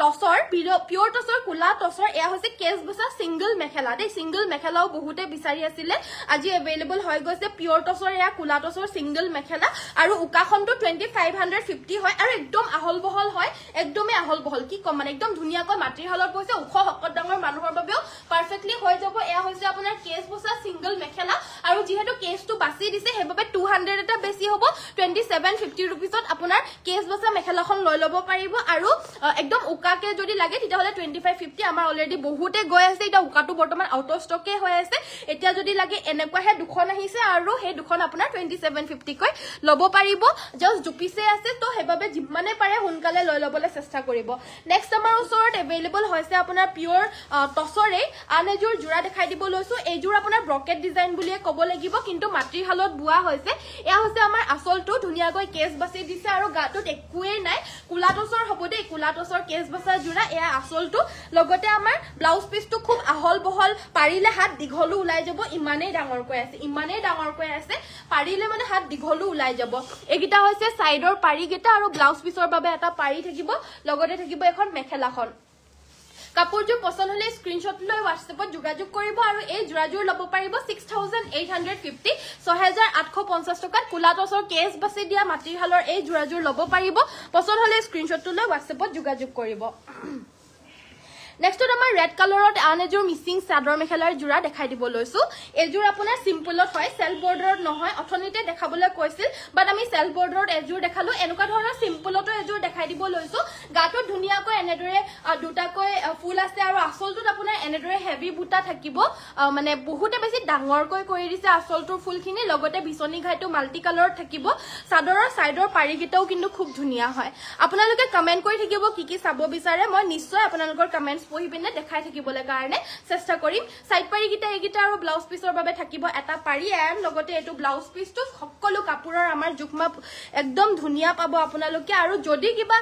টসৰ কুলা টসৰ এয়া হৈছে কেছ বসা সিঙ্গল মেখেলা দে সিঙ্গল মেখেলাও বহুতে বিচাৰি আছিল আজি अवेलेबल হৈ গৈছে পিওৰ টসৰ এয়া কুলা টসৰ সিঙ্গল মেখেলা আৰু উকাখনটো 2550 হয় আৰু একদম আহল বহল হয় একদমে আহল বহল কি কম মানে একদম ধুনিয়াকৈ মাটিৰ হলত বৈছে উখ হকত ডাঙৰ মানুহৰ বাবেও পাৰফেক্টলি হৈ যাব এয়া হৈছে আপোনাৰ কেছ বসা সিঙ্গল মেখেলা আৰু যেহেতু কেছটো বাছি দিছে হেবাবে 200 এটা বেছি হ'ব 2750 रुपीसত আপোনাৰ কেছ বসা মেখেলাখন লৈ ল'ব পাৰিব আৰু একদম উকাকে যদি লাগে তেতিয়া হলে 2550 আমাৰ অলৰেডি বহুতে গৈ আছে এটা উকাটো বৰ্তমান আউট অফ ষ্টকে হৈ আছে এতিয়া যদি লাগে এনেকুৱাহে দুখন আহিছে আৰু সেই দুখন আপোনাৰ 2750 কৈ ল'ব পাৰিব জাস্ট দুপিছে আছে তো হেবাবে যিমানে পাৰে সোনকালে লৈ লবলৈ চেষ্টা কৰিব নেক্সট আমাৰ ওচৰত এভেইলেবল হৈছে আপোনাৰ পিওৰ টছৰে আন এযোৰ জোৰা দেখাই দিব লৈছো এইযোৰ আপোনাৰ ব্ৰকেট ডিজাইন বুলিয়ে ক'ব লাগিব কিন্তু মাটিৰ হালত বোৱা হৈছে এয়া হৈছে আমাৰ আসলটো ধুনিয়াকৈ কেছ বাছি দিছে আৰু গাটোত একোৱে নাই কুলা টছৰ হ'ব দেই কুলা টছৰ কেছ বাছা জোৰা এয়া আসলটো লগতে আমাৰ ব্লাউজ পিচটো খুব আহল বহল পাৰিলে হাত দীঘলো ওলাই যাব ইমানেই ডাঙৰকৈ আছে পাৰিলে মানে হাত দীঘলো ওলাই যাব এগিটা হৈছে সাইডৰ পাৰি গেটা আৰু ব্লাউজ পিচৰ বাবে এটা পাৰি থাকিব লগতে থাকিব এখন মেখেলাখন কাপোৰযোৰ পছন্দ হলে স্ক্ৰিনশ্বট লৈ WhatsAppত যোগাযোগ কৰিব আৰু এই জোৰাযোৰ ল'ব পাৰিব 6850 6850 টকাত কুলা টছৰ কেছ বাছি দিয়া মাটিৰ হালৰ এই জোৰাযোৰ ল'ব পাৰিব পছন্দ হলে স্ক্ৰিনশ্বট লৈ WhatsAppত যোগাযোগ কৰিব নেক্সট আমাৰ ৰেড কালাৰত আন এযোৰ মিচিং চাদৰ মেখেলাৰ জোৰা দেখাই দিব লৈছো এযোৰ আপোনাৰ সিম্পলত হয় সেলফ বৰ্ডাৰত নহয় অথনিতে দেখাবলৈ কৈছিল বাট আমি সেলফ বৰ্ডাৰত এযোৰ দেখালো এনেকুৱা ধৰণৰ সিম্পলতো এযোৰ দেখাই দিব লৈছো গাটো ধুনিয়াকৈ এনেদৰে দুটাকৈ ফুল আছে আৰু আসলটোত আপোনাৰ এনেদৰে হেভি বুটা থাকিব মানে বহুতে বেছি ডাঙৰকৈ কৰি দিছে আসলটোৰ ফুলখিনি লগতে বিচনী ঘাইটো মাল্টি কালাৰত থাকিব চাদৰৰ সাইডৰ পাৰি গিটাও কিন্তু খুব ধুনিয়া হয় আপোনালোকে কমেন্ট কৰি থাকিব কি চাব বিচাৰে মই নিশ্চয় আপোনালোকৰ কমেন্টছ পঢ়ি পিনে দেখাই থাকিবলৈ কাৰণে চেষ্টা কৰিম সাইড পাৰি গিটা এগিটা আৰু ব্লাউজ পিচৰ বাবে থাকিব এটা পাৰি এণ্ড লগতে এটো ব্লাউজ পিচটো সকলো কাপোৰৰ আমাৰ জুকমাপ একদম ধুনিয়া পাব আপোনালোকে আৰু যদি কিবা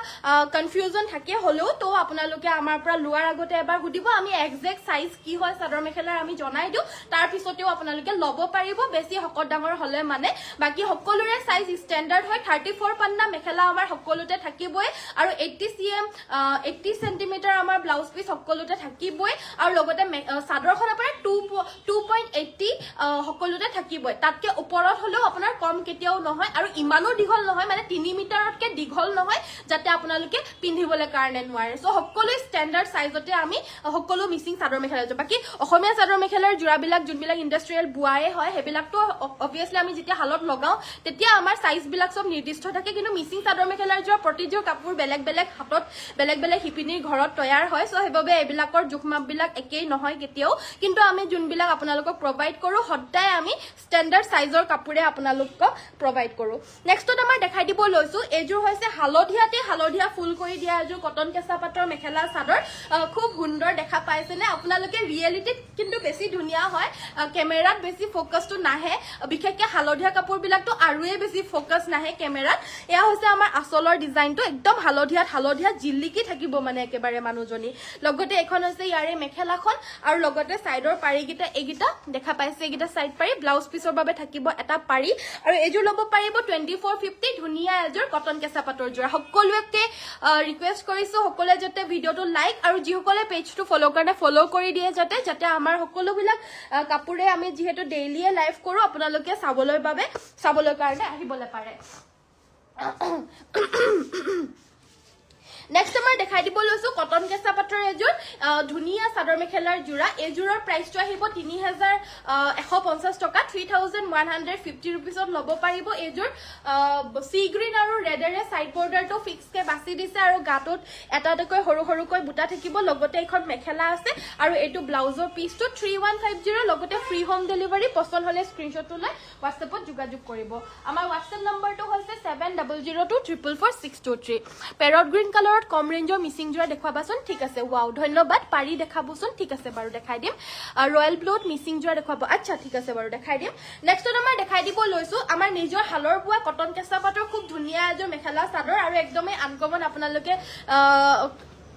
কনফিউজন থাকে হলেও তো আপোনালোকে আমাৰ পৰা লোৱাৰ আগতে এবাৰ সুধিব আমি এক্সাক্ট সাইজ কি হয় চাদৰ মেখেলাৰ আমি জনাই দিও তাৰ পিছতেও আপোনালোকে ল'ব পাৰিব বেছি হকত ডাঙৰ হলে মানে বাকি সকলোৰে সাইজ ষ্টেণ্ডাৰ্ড হয় 34 পান্না মেখেলা আমাৰ সকলোতে থাকিবই আৰু 80 সেন্টিমিটাৰ আমাৰ ব্লাউজ পিচ সকলোতে থাকিবই আৰু লগতে চাদৰখন আপোনাৰ 2.80 সকলোতে থাকিবই তাতকে ওপৰত হলেও আপোনাৰ কম কেতিয়াও নহয় আৰু ইমানো দীঘল নহয় মানে 3 মিটাৰতকে দীঘল নহয় যাতে আপোনালোকে পিন্ধিবলৈ কাৰণে নোৱাৰে সো সকলো ষ্টেণ্ডাৰ্ড সাইজতে আমি সকলো মিচিং চাদৰ মেখেলা বাকি অসমীয়া চাদৰ মেখেলাৰ জোৰাবিলাক যোনবিলাক ইন্ডাষ্ট্ৰিয়েল বুৱায়ে হয় হেবিলাকটো অবভিয়াসলি আমি যেতিয়া হালত লগাও তেতিয়া আমাৰ সাইজ বিলাক সব নিৰ্দিষ্ট থাকে কিন্তু মিচিং চাদৰ মেখেলাৰ জোৰা প্ৰতিযোৰ কাপোৰ বেলেগ বেলেগ হাতত বেলেগ বেলেগ হিপিনিৰ ঘৰত তৈয়াৰ হয় সো হেবাবে এবিলাকৰ জুকমাপ বিলাক একেই নহয় কেতিয়াও কিন্তু আমি যোনবিলাক আপোনালোকক প্ৰভাইড কৰো সদায় আমি ষ্টেণ্ডাৰ্ড সাইজৰ কাপোৰে আপোনালোকক প্ৰভাইড কৰো নেক্সটত আমাৰ দেখাই দিব লৈছো এযোৰ হৈছে হালধীয়া ফুল কৰি দিয়া এযোৰ কটন কেঁচা পাটৰ মেখেলা চাদৰ খুব সুন্দৰ দেখা পাইছে নে আপোনালোকে ৰিয়েলিটিত কিন্তু বেছি ধুনিয়া হয় কেমেৰাত বেছি ফোকাসটো নাহে বিশেষকৈ হালধীয়া কাপোৰ বিলাকটো আৰুৱে বেছি ফোকাস নাহে কেমেৰাত এয়া হৈছে আমাৰ আসলৰ ডিজাইনটো একদম হালধীয়া জিলিকি থাকিব মানে একেবাৰে মানুহজনী লগতে এখন হৈছে ইয়াৰে মেখেলাখন আৰু লগতে সাইডৰ পাৰি গিটা এগিটা দেখা পাইছে এগিটা সাইড পাৰি ব্লাউজ পিচৰ বাবে থাকিব এটা পাৰি আৰু এযোৰ ল'ব পাৰিব 2450 ধুনিয়া এযোৰ কটন কেঁচা পাটৰ জোৰা সকলোকে ৰিকুৱেষ্ট কৰিছো সকলোৱে যাতে ভিডিওটো লাইক আৰু যিসকলে পেজটো ফলো কাৰণে ফলো কৰি দিয়ে যাতে আমাৰ সকলোবিলাক কাপোৰে আমি যেহেতু ডেইলিয়ে লাইভ কৰো আপোনালোকে চাবলৈ কাৰণে আহিবলৈ পাৰে নেক্সট আমাৰ দেখাই দিব লৈছো কটন কেঁচা পাটৰ এযোৰ ধুনিয়া চাদৰ মেখেলাৰ জোৰা এযোৰৰ প্ৰাইসটো আহিব 3150 টকা 3150 रुपीसত ল'ব পাৰিব এযোৰ সি গ্ৰীন আৰু ৰেডেৰে সাইড বৰ্ডাৰটো ফিক্স কে বাছি দিছে আৰু গাটোত এটাকৈ সৰুকৈ বুটা থাকিব লগতে এখন মেখেলা আছে আৰু এটো ব্লাউজৰ পিচটো 3150 লগতে ফ্ৰী হোম ডেলিভাৰী পছন্দ হলে স্ক্ৰিনশ্বটটো লৈ WhatsAppত যোগাযোগ কৰিব আমাৰ WhatsApp নম্বৰটো হৈছে 7002444623 পেৰট গ্ৰীন কালাৰ কম ৰেঞ্জৰ মিচিং জোৰা দেখাবাচোন ঠিক আছে ওয়াও ধন্যবাদ পাৰি দেখাবচোন ঠিক আছে বাৰু দেখাই দিম ৰয়েল ব্লুত মিচিং জোৰা দেখাব আচ্ছা ঠিক আছে বাৰু দেখাই দিম নেক্সটত আমাৰ দেখাই দিব লৈছো আমাৰ নিজৰ হালৰ বুৱা কটন কেঁচা পাটৰ খুব ধুনিয়া এযোৰ মেখেলা চাদৰ আৰু একদমই আনকমন আপোনালোকে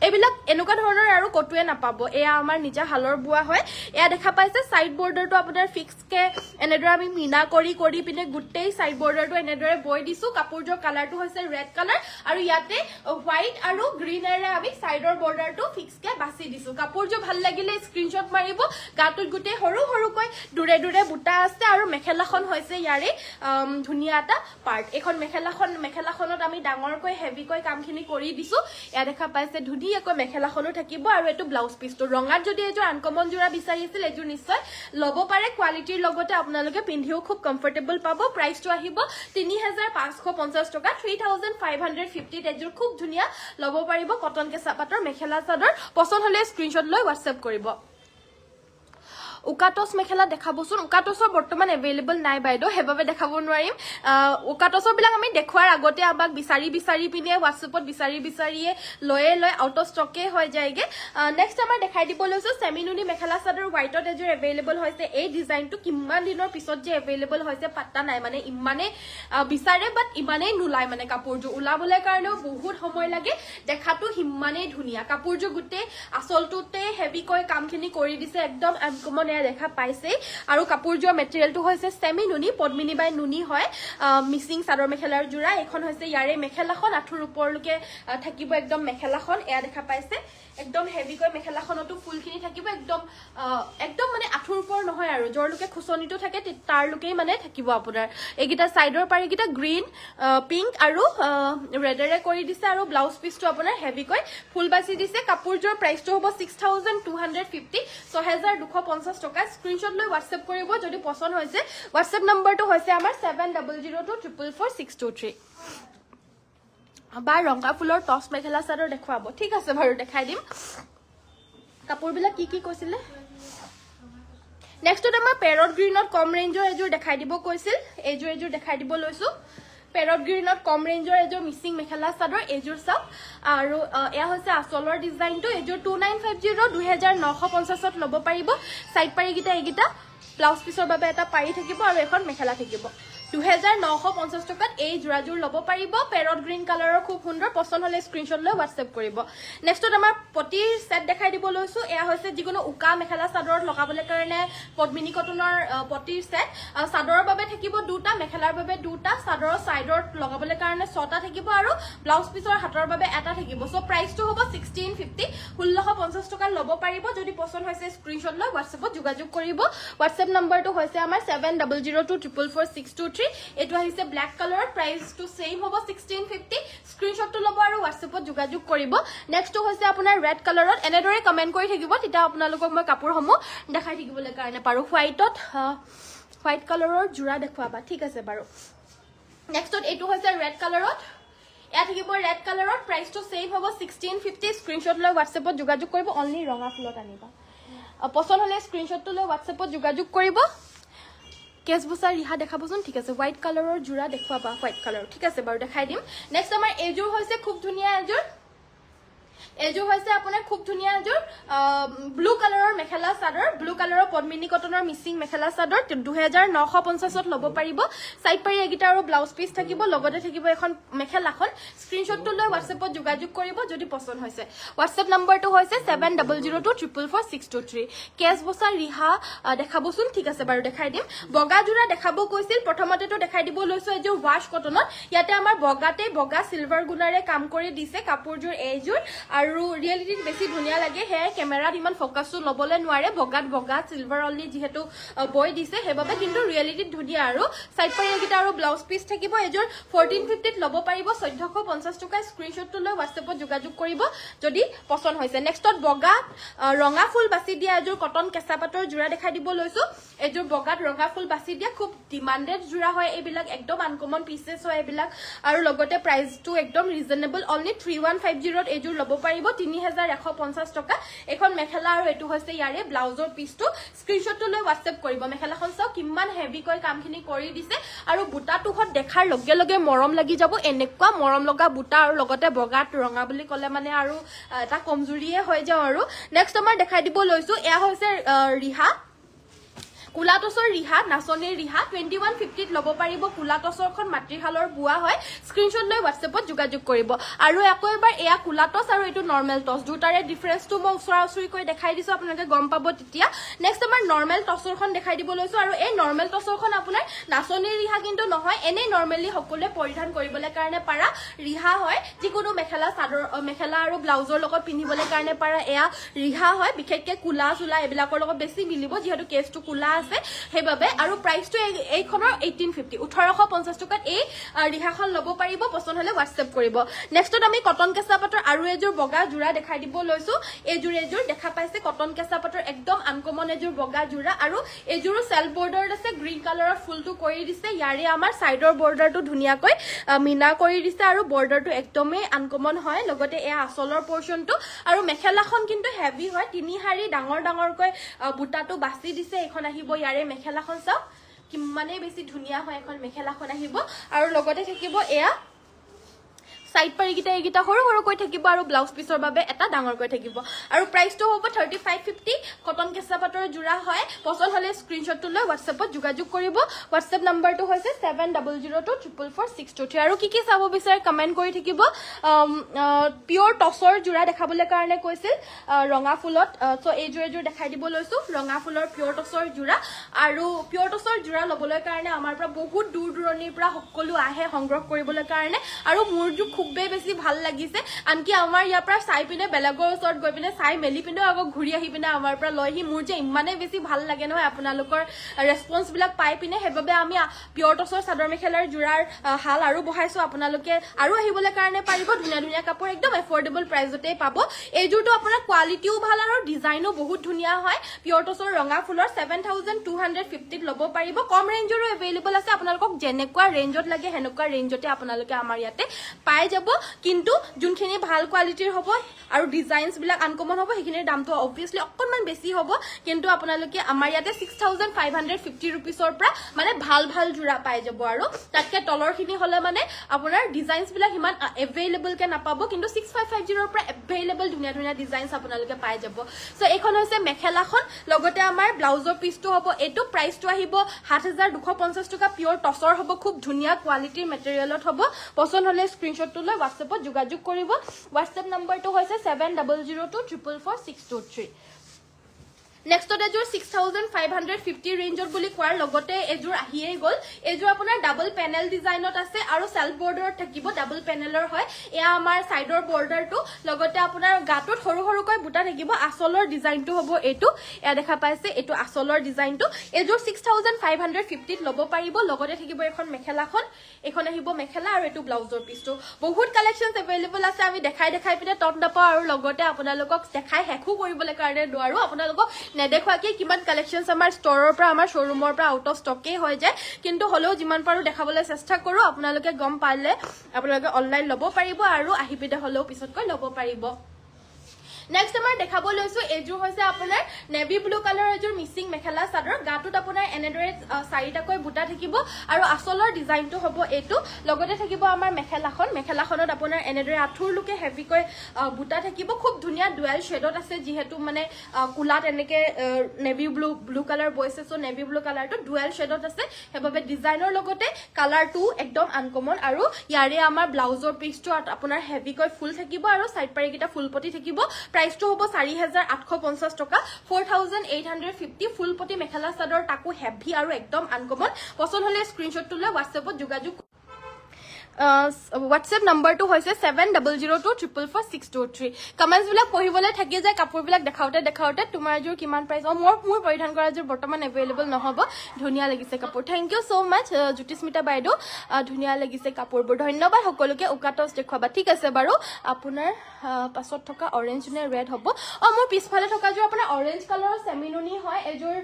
এবিলাক এনেকুৱা ধৰণৰ আৰু কটুৱে নাপাব এয়া আমাৰ নিজা হালৰ বুৱা হয় এয়া দেখা পাইছে সাইড বৰ্ডাৰটো আপোনাৰ ফিক্স কে এনেদৰে আমি মিনা কৰি পিনে গুটেই সাইড বৰ্ডাৰটো এনেদৰে বৈ দিছো কাপোৰজৰ কালাৰটো হৈছে ৰেড কালাৰ আৰু ইয়াতে হোৱাইট আৰু গ্ৰীনেৰে আমি সাইডৰ বৰ্ডাৰটো ফিক্স কে বাছি দিছো কাপোৰজৰ ভাল লাগিলে স্ক্ৰিনশ্বট মাৰিব গাটোত গুটেই সৰুকৈ দূৰে বুটা আছে আৰু মেখেলাখন হৈছে ইয়াৰে ধুনিয়া এটা পাৰ্ট এখন মেখেলাখনত আমি ডাঙৰকৈ হেভিকৈ কামখিনি কৰি দিছো এয়া দেখা পাইছে আকৌ মেখেলাখনো থাকিব আৰু এটো ব্লাউজ পিচটো ৰঙাত যদি এযোৰ আনকমন জোৰা বিচাৰিছিল এযোৰ নিশ্চয় ল'ব পাৰে কোৱালিটিৰ লগতে আপোনালোকে পিন্ধিও খুব কমফৰ্টেবল পাব প্ৰাইসটো আহিব 3550 টকা 3550 এযোৰ খুব ধুনিয়া ল'ব পাৰিব কটন কেঁচা পাটৰ মেখেলা চাদৰ পছন্দ হলে স্ক্ৰিনশ্বট লৈ WhatsApp কৰিব উকাটছ মেখেলা দেখাবচোন উকাটছৰ বৰ্তমান এভেইলেবল নাই বাইদেউ হেবাবে দেখাব নোৱাৰিম উকাটছৰ বিলাক আমি দেখুৱাৰ আগতে আমাক বিচাৰি পিনে WhatsAppত বিচাৰিয়ে লয় আউট অফ ষ্টকে হৈ যায়গে নেক্সট আমাৰ দেখাই দিব লৈছো সেমিনুনি মেখেলা চাদৰ হোৱাইটত এযোৰ এভেইলেবল হৈছে এই ডিজাইনটো কিমান দিনৰ পিছত যে এভেইলেবল হৈছে পাত্তা নাই মানে ইমানে বিচাৰে বাট ইমানেই নুলাই মানে কাপোৰযোৰ ওলাবলৈ কাৰণেও বহুত সময় লাগে দেখাটো হিমানেই ধুনীয়া কাপোৰযোৰ গুটে আসলটোতে হেভিকৈ কামখিনি কৰি দিছে একদম আনকমন এয়া দেখা পাইছে আৰু কাপোৰযোৰ মেটেৰিয়েলটো হৈছে সেমিনুনি পদ্মিনী বাই নুনি হয় মিসিং চাদৰ মেখেলাৰ জোৰা এখন হৈছে ইয়াৰে মেখেলাখন আঠুৰ ওপৰলৈকে থাকিব একদম মেখেলাখন এয়া দেখা পাইছে একদম হেভিকৈ মেখেলাখনটো ফুলখিনি থাকিব একদম মানে আঠুৰ ওপৰ নহয় আৰু জৰলৈকে খুচনিটো থাকে তাৰলৈকে মানে থাকিব আপোনাৰ এইগিটা সাইডৰ পাৰিগিটা গ্ৰীন পিংক আৰু ৰেডেৰে কৰি দিছে আৰু ব্লাউজ পিসটো আপোনাৰ হেভিকৈ ফুল বাছি দিছে কাপোৰযোৰ প্ৰাইসটো হ'ব 6250 6250 টকা স্ক্ৰিনশ্বট লৈ WhatsApp কৰিব যদি পছন্দ হৈছে WhatsApp নম্বৰটো হৈছে আমাৰ 7002444623 বা ৰঙা ফুলৰ টছ মেখেলা চাদৰ দেখুৱাব ঠিক আছে বাৰু দেখাই দিম কাপোৰবিলাক কি কৈছিলে নেক্সটত আমাৰ পেৰট গ্ৰীনত কম ৰেঞ্জৰ এযোৰ দেখাই দিব কৈছিল এযোৰ দেখাই দিব লৈছো পেৰট গ্ৰীনত কম ৰেঞ্জৰ এযোৰ মিসিং মেখেলা চাদৰ এযোৰ চাওক আৰু এয়া হৈছে আসলৰ ডিজাইনটো এযোৰ 2950 2950ত ল'ব পাৰিব সাইড পাৰিগিটা এইগিটা ব্লাউজ পিসৰ বাবে এটা পাৰি থাকিব আৰু এখন মেখেলা থাকিব 2950 টকাত এই জোৰাজোৰ ল'ব পাৰিব পেৰট গ্ৰীন কালাৰৰ খুব সুন্দৰ পছন্দ হলে স্ক্ৰিনশ্বট লৈ WhatsApp কৰিব নেক্সটত আমাৰ পটিৰ সেট দেখাই দিব লৈছো এয়া হৈছে যিকোনো উকা মেখেলা চাদৰত লগাবলৈ কাৰণে পদ্মিনী কটনৰ পটিৰ সেট চাদৰৰ বাবে থাকিব দুটা মেখেলাৰ বাবে দুটা চাদৰৰ সাইডত লগাবলৈ কাৰণে 6টা থাকিব আৰু ব্লাউজ পিসৰ হাতৰ বাবে এটা থাকিব সো প্ৰাইসটো হ'ব 1650 1650 টকা ল'ব পাৰিব যদি পছন্দ হৈছে স্ক্ৰিনশ্বট লৈ WhatsAppত যোগাযোগ কৰিব WhatsApp নম্বৰটো হৈছে আমাৰ 7002444623 এটো আহিছে black colour price to same হ'ব 1650 স্ক্ৰিনশ্বটটো ল'ব আৰু WhatsAppত যোগাযোগ কৰিব নেক্সটটো হৈছে আপোনাৰ ৰেড কালাৰত এনেদৰে কমেন্ট কৰি থাকিব তেতিয়া আপোনালোকক মই কাপোৰসমূহ দেখাই থাকিবলৈ কাৰণে পাৰো হোৱাইটত হোৱাইট কালাৰৰ জোৰা দেখুৱাবা ঠিক আছে বাৰু নেক্সটত এটো হৈছে ৰেড কালাৰত এয়া থাকিব ৰেড কালাৰত প্ৰাইসটো সেম হ'ব 1650 স্ক্ৰিনশ্বট লৈ WhatsAppত যোগাযোগ কৰিব অনলি ৰঙা ফুলত আনিবা পছন্দ হলে স্ক্ৰিনশ্বটটো লৈ WhatsAppত যোগাযোগ কৰিব কেসবুসা ৰিহা দেখাবচোন ঠিক আছে হোয়াইট কালাৰৰ জোৰা দেখুৱাবা হোয়াইট কালাৰ ঠিক আছে বাৰু দেখাই দিম নেক্সট আমাৰ এযোৰ হৈছে খুব ধুনীয়া এযোৰ হৈছে আপোনাৰ খুব ধুনীয়া এযোৰ ব্লু কালাৰৰ মেখেলা চাদৰ ব্লু কালাৰৰ পদ্মিনী কটনৰ মিসিং মেখেলা চাদৰ 2950ত ল'ব পাৰিব সাইড পাৰি এগিটা আৰু ব্লাউজ পিস থাকিব লগতে থাকিব এখন মেখেলাখন স্ক্ৰিনশ্বটটো লৈ WhatsAppত যোগাযোগ কৰিব যদি পছন্দ হৈছে WhatsApp নম্বৰটো হৈছে 7002444623 কেসবুসা ৰিহা দেখাবচোন ঠিক আছে বাৰু দেখাই দিম বগা জোৰা দেখাব কৈছিল প্ৰথমতেটো দেখাই দিব লৈছো এযোৰ ওয়াশ কটনত ইয়াতে আমাৰ বগাতে বগা সিলভাৰ গুণাৰে কাম কৰি দিছে কাপোৰযোৰ এযোৰ আৰু ৰিয়েলিটিত বেছি ধুনীয়া লাগে হে ক্যামেৰাত ইমান ফোকাসটো লবলে নোৱাৰে বগাত বগা সিলভাৰ অনলি যেহেতু বয় দিছে হেবাবে কিন্তু ৰিয়েলিটিত ধুনীয়া আৰু সাইড পাৰিগিটা আৰু ব্লাউজ পিস থাকিব এযোৰ 1450ত ল'ব পাৰিব 1450 টকা স্ক্ৰিনশ্বটটো লৈ WhatsAppত যোগাযোগ কৰিব যদি পছন্দ হৈছে নেক্সটত বগা ৰঙা ফুল বাছি দিয়া এযোৰ কটন কেঁচা পাটৰ জোৰা দেখাই দিব লৈছো এযোৰ বগাত ৰঙা ফুল বাছি দিয়া খুব ডিমান্ডেড জোৰা হয় এইবিলাক একদম আনকমন পিসেস হয় এইবিলাক আৰু লগতে প্ৰাইসটো একদম ৰিজনেবল অনলি 3150ত এযোৰ ল'ব পাৰিব 3150 টকা এখন মেখেলা আৰু এটো হৈছে ইয়াৰে ব্লাউজৰ পিসটো স্ক্ৰিনশ্বটটো লৈ WhatsApp কৰিব মেখেলাখন চাও কিমান হেভিকৈ কামখিনি কৰি দিছে আৰু বুটাটোহত দেখাৰ লগে লগে মৰম লাগি যাব এনেকুৱা মৰম লগা বুটা আৰু লগতে বগাত ৰঙা বুলি ক'লে মানে আৰু এটা কমজুৰিয়ে হৈ যাও আৰু নেক্সট আমাৰ দেখাই দিব লৈছো এয়া হৈছে ৰিহা কুলাটছৰ ৰিহা নাচনীৰ ৰিহা 2150ত ল'ব পাৰিব কুলাটছৰখন মাটিশালৰ বুৱা হয় স্ক্ৰিনশ্বট লৈ WhatsAppত যোগাযোগ কৰিব আৰু একবাৰ এয়া কুলাটছ আৰু এটো নৰমাল টছ দুটাৰে ডিফাৰেন্সটো মই উছৰাউছৰিকৈ দেখাই দিছো আপোনালোকে গম পাব তেতিয়া নেক্সট আমাৰ নৰমাল টছৰখন দেখাই দিব লৈছো আৰু এই নৰমাল টছৰখন আপোনাৰ নাচনীৰ ৰিহা কিন্তু নহয় এনে নৰমালি সকলোৱে পৰিধান কৰিবলৈ কাৰণে পাৰা ৰিহা হয় যিকোনো মেখেলা চাদৰ মেখেলা আৰু ব্লাউজৰ লগত পিন্ধিবলৈ কাৰণে পাৰা এয়া ৰিহা হয় বিশেষকৈ কুলা চুলা এবিলাকৰ লগত বেছি মিলিব যেহেতু কেছটো কুলা আছে সেইবাবে আৰু প্ৰাইসটো এইখনৰ 1850 1850 টকাত এই ৰিহাখন ল'ব পাৰিব পছন্দ হলে WhatsApp কৰিব নেক্সটত আমি কটন কেঁচা পাটৰ আৰু এযোৰ বগা জোৰা দেখাই দিব লৈছো এযোৰ দেখা পাইছে কটন কেঁচা পাটৰ একদম আনকমন এযোৰ বগা জোৰা আৰু এযোৰো সেলফ বৰ্ডাৰ আছে গ্ৰীন কালাৰৰ ফুলটো কৰি দিছে ইয়াৰে আমাৰ সাইডৰ বৰ্ডাৰটো ধুনিয়াকৈ মিনা কৰি দিছে আৰু বৰ্ডাৰটো একদমই আনকমন হয় লগতে এয়া আসলৰ পোৰশনটো আৰু মেখেলাখন কিন্তু হেভি হয় তিনি হাৰি ডাঙৰ ডাঙৰকৈ বুটাটো বাছি দিছে এখন আহিব ইয়াৰে মেখেলাখন চাও কিমানে বেছি ধুনিয়া হয় এখন মেখেলাখন আহিব আৰু লগতে থাকিব এয়া সাইড পাৰি গিটা হৰু হৰু কৈ থাকিব আৰু ব্লাউজ পিছৰ বাবে এটা ডাঙৰ কৈ থাকিব আৰু প্ৰাইসটো হ'ব 3550 কটন কেঁচা পাটৰ জোৰা হয় পছন্দ হলে স্ক্ৰিনশ্বটটো লৈ WhatsAppত যোগাযোগ কৰিব WhatsApp নম্বৰটো হৈছে 7002444623 আৰু কি চাব বিচাৰে কমেন্ট কৰি থাকিব পিওৰ টছৰ জোৰা দেখাবলৈ কাৰণে কৈছিল ৰঙা ফুলত সো এই জোৰ দেখাই দিব লৈছো ৰঙা ফুলৰ পিওৰ টছৰ জোৰা আৰু পিওৰ টছৰ জোৰা লবলৈ কাৰণে আমাৰ পৰা বহুত দূৰ দূৰণিৰ পৰা সকলো আহে সংগ্ৰহ কৰিবলৈ কাৰণে আৰু মোৰ খুবই বেছি ভাল লাগিছে আনকি আমাৰ ইয়াৰ পৰা চাই পিনে বেলেগৰ ওচৰত গৈ পিনে চাই মেলি পিনে আকৌ ঘূৰি আহি পিনে আমাৰ পৰা লয়হি মোৰ যে ইমানে বেছি ভাল লাগে নহয় আপোনালোকৰ ৰেসপন্স বিলাক পাই পিনে হেবাবে আমি পিওৰ টছৰ চাদৰ মেখেলাৰ জোৰাৰ হাল আৰু বহাইছো আপোনালোকে আৰু আহিবলৈ কাৰণে পাৰিব ধুনিয়া ধুনিয়া কাপোৰ একদম এফৰ্ডেবল প্ৰাইসতে পাব এইজোৰটো আপোনাৰ কোৱালিটিও ভাল আৰু ডিজাইনো বহুত ধুনিয়া হয় পিওৰ টছৰ ৰঙা ফুলৰ 7250 ল'ব পাৰিব কম ৰেঞ্জৰো এভেইলেবল আছে আপোনালোকক যেনেকুৱা ৰেঞ্জত লাগে হেনেকুৱা ৰেঞ্জতে আপোনালোকে আমাৰ ইয়াতে পাই যাব কিন্তু যোনখিনি ভাল কোৱালিটিৰ হ'ব আৰু ডিজাইনস বিলাক আনকমন হ'ব হেখিনিৰ দামটো অবভিয়াসলি অকনমান বেছি হ'ব কিন্তু আপোনালোকে আমাৰ ইয়াতে 6550 रुपीसৰ পৰা মানে ভাল ভাল জোৰা পাই যাব আৰু তাতকে তলৰখিনি হলে মানে আপোনাৰ ডিজাইনস বিলাক ইমান এভেইলেবল কে নাপাব কিন্তু 6550 ৰ পৰা এভেইলেবল ধুনিয়া ধুনিয়া ডিজাইনস আপোনালোকে পাই যাব সো এইখন হৈছে মেখেলাখন লগতে আমাৰ ব্লাউজৰ পিসটো হ'ব এটো প্ৰাইসটো আহিব 7250 টকা পিওৰ টছৰ হ'ব খুব ধুনিয়া কোৱালিটিৰ মেটেৰিয়েলত হ'ব পছন্দ হলে স্ক্ৰিনশ্বটটো লৈ WhatsAppত যোগাযোগ কৰিব WhatsApp নম্বৰটো হৈছে 7002444623 Next to the 6550 range of bully quar logote ejur here goal ejur upon double panel design not as a self border takibo double paneler hoy amar side or border to logote upon gato horokoi buta takibo asolor design to hobo etu edeka paise etu asolor design to ejur 6550 lobo paribo logote takibo ekhon mekhelakhon ekhon ahibo mekhela aru etu blouse or piece to bahut collections available ase ami dekhai pine top napa aru logote apunalokok dekhai hekhu koribole karone doaru apunalokok নেদেখোৱাকে কিমান কালেকশনস আমাৰ ষ্টৰৰ পৰা আমাৰ শোৰুমৰ পৰা আউট অফ ষ্টকে হৈ যায় কিন্তু হলেও যিমান পাৰো দেখাবলৈ চেষ্টা কৰো আপোনালোকে গম পালে আপোনালোকে অনলাইন লব পাৰিব আৰু আহিপিতে হলেও পিছতকৈ লব পাৰিব Next আমাৰ দেখাব লৈছো এজুৰ হৈছে আপোনাৰ navy blue colour Azure missing mekhela chador গাটুত আপোনাৰ এনেদৰে চাৰিটাকৈ বুটা থাকিব আৰু আসলৰ ডিজাইনটো হ'ব এটো লগতে থাকিব আমাৰ মেখেলাখনত আপোনাৰ এনেদৰে আঠুৰ লুকে হেভিকৈ বুটা থাকিব খুব ধুনিয়া ডুৱেল শেডত আছে যেহেতু মানে কুলাত এনেকে নেভি ব্লু কালাৰ বয়ছে সো নেভি ব্লু কালাৰটো ডুৱেল শেডত আছে হেবাবে ডিজাইনৰ লগতে কালাৰটো একদম আনকমন আৰু ইয়াৰে আমাৰ ব্লাউজৰ পিচটো আপোনাৰ হেভিকৈ ফুল থাকিব আৰু সাইড পাৰি কিটা ফুলপটি থাকিব Price to hobo 4850 toka 4850 full poti mekhela sador taku heavy aru ekdom uncommon poson hole screenshot to le WhatsApp ot jogajog WhatsApp number to hoise 7002444623 comments bilak pohibole thaki jay kapur bilak dekhaute tumar jur kiman price o mor poridhan kora jur bortoman available nohobo dhuniya lagise kapur thank you so much Jutismita baido dhuniya lagise kapur bor dhonnobad hokoloke ukatos dekhaba thik ase baru apunar pasot thoka orange ne red hobo o mor pisphale thoka jur apunar orange color seminoni hoy ejur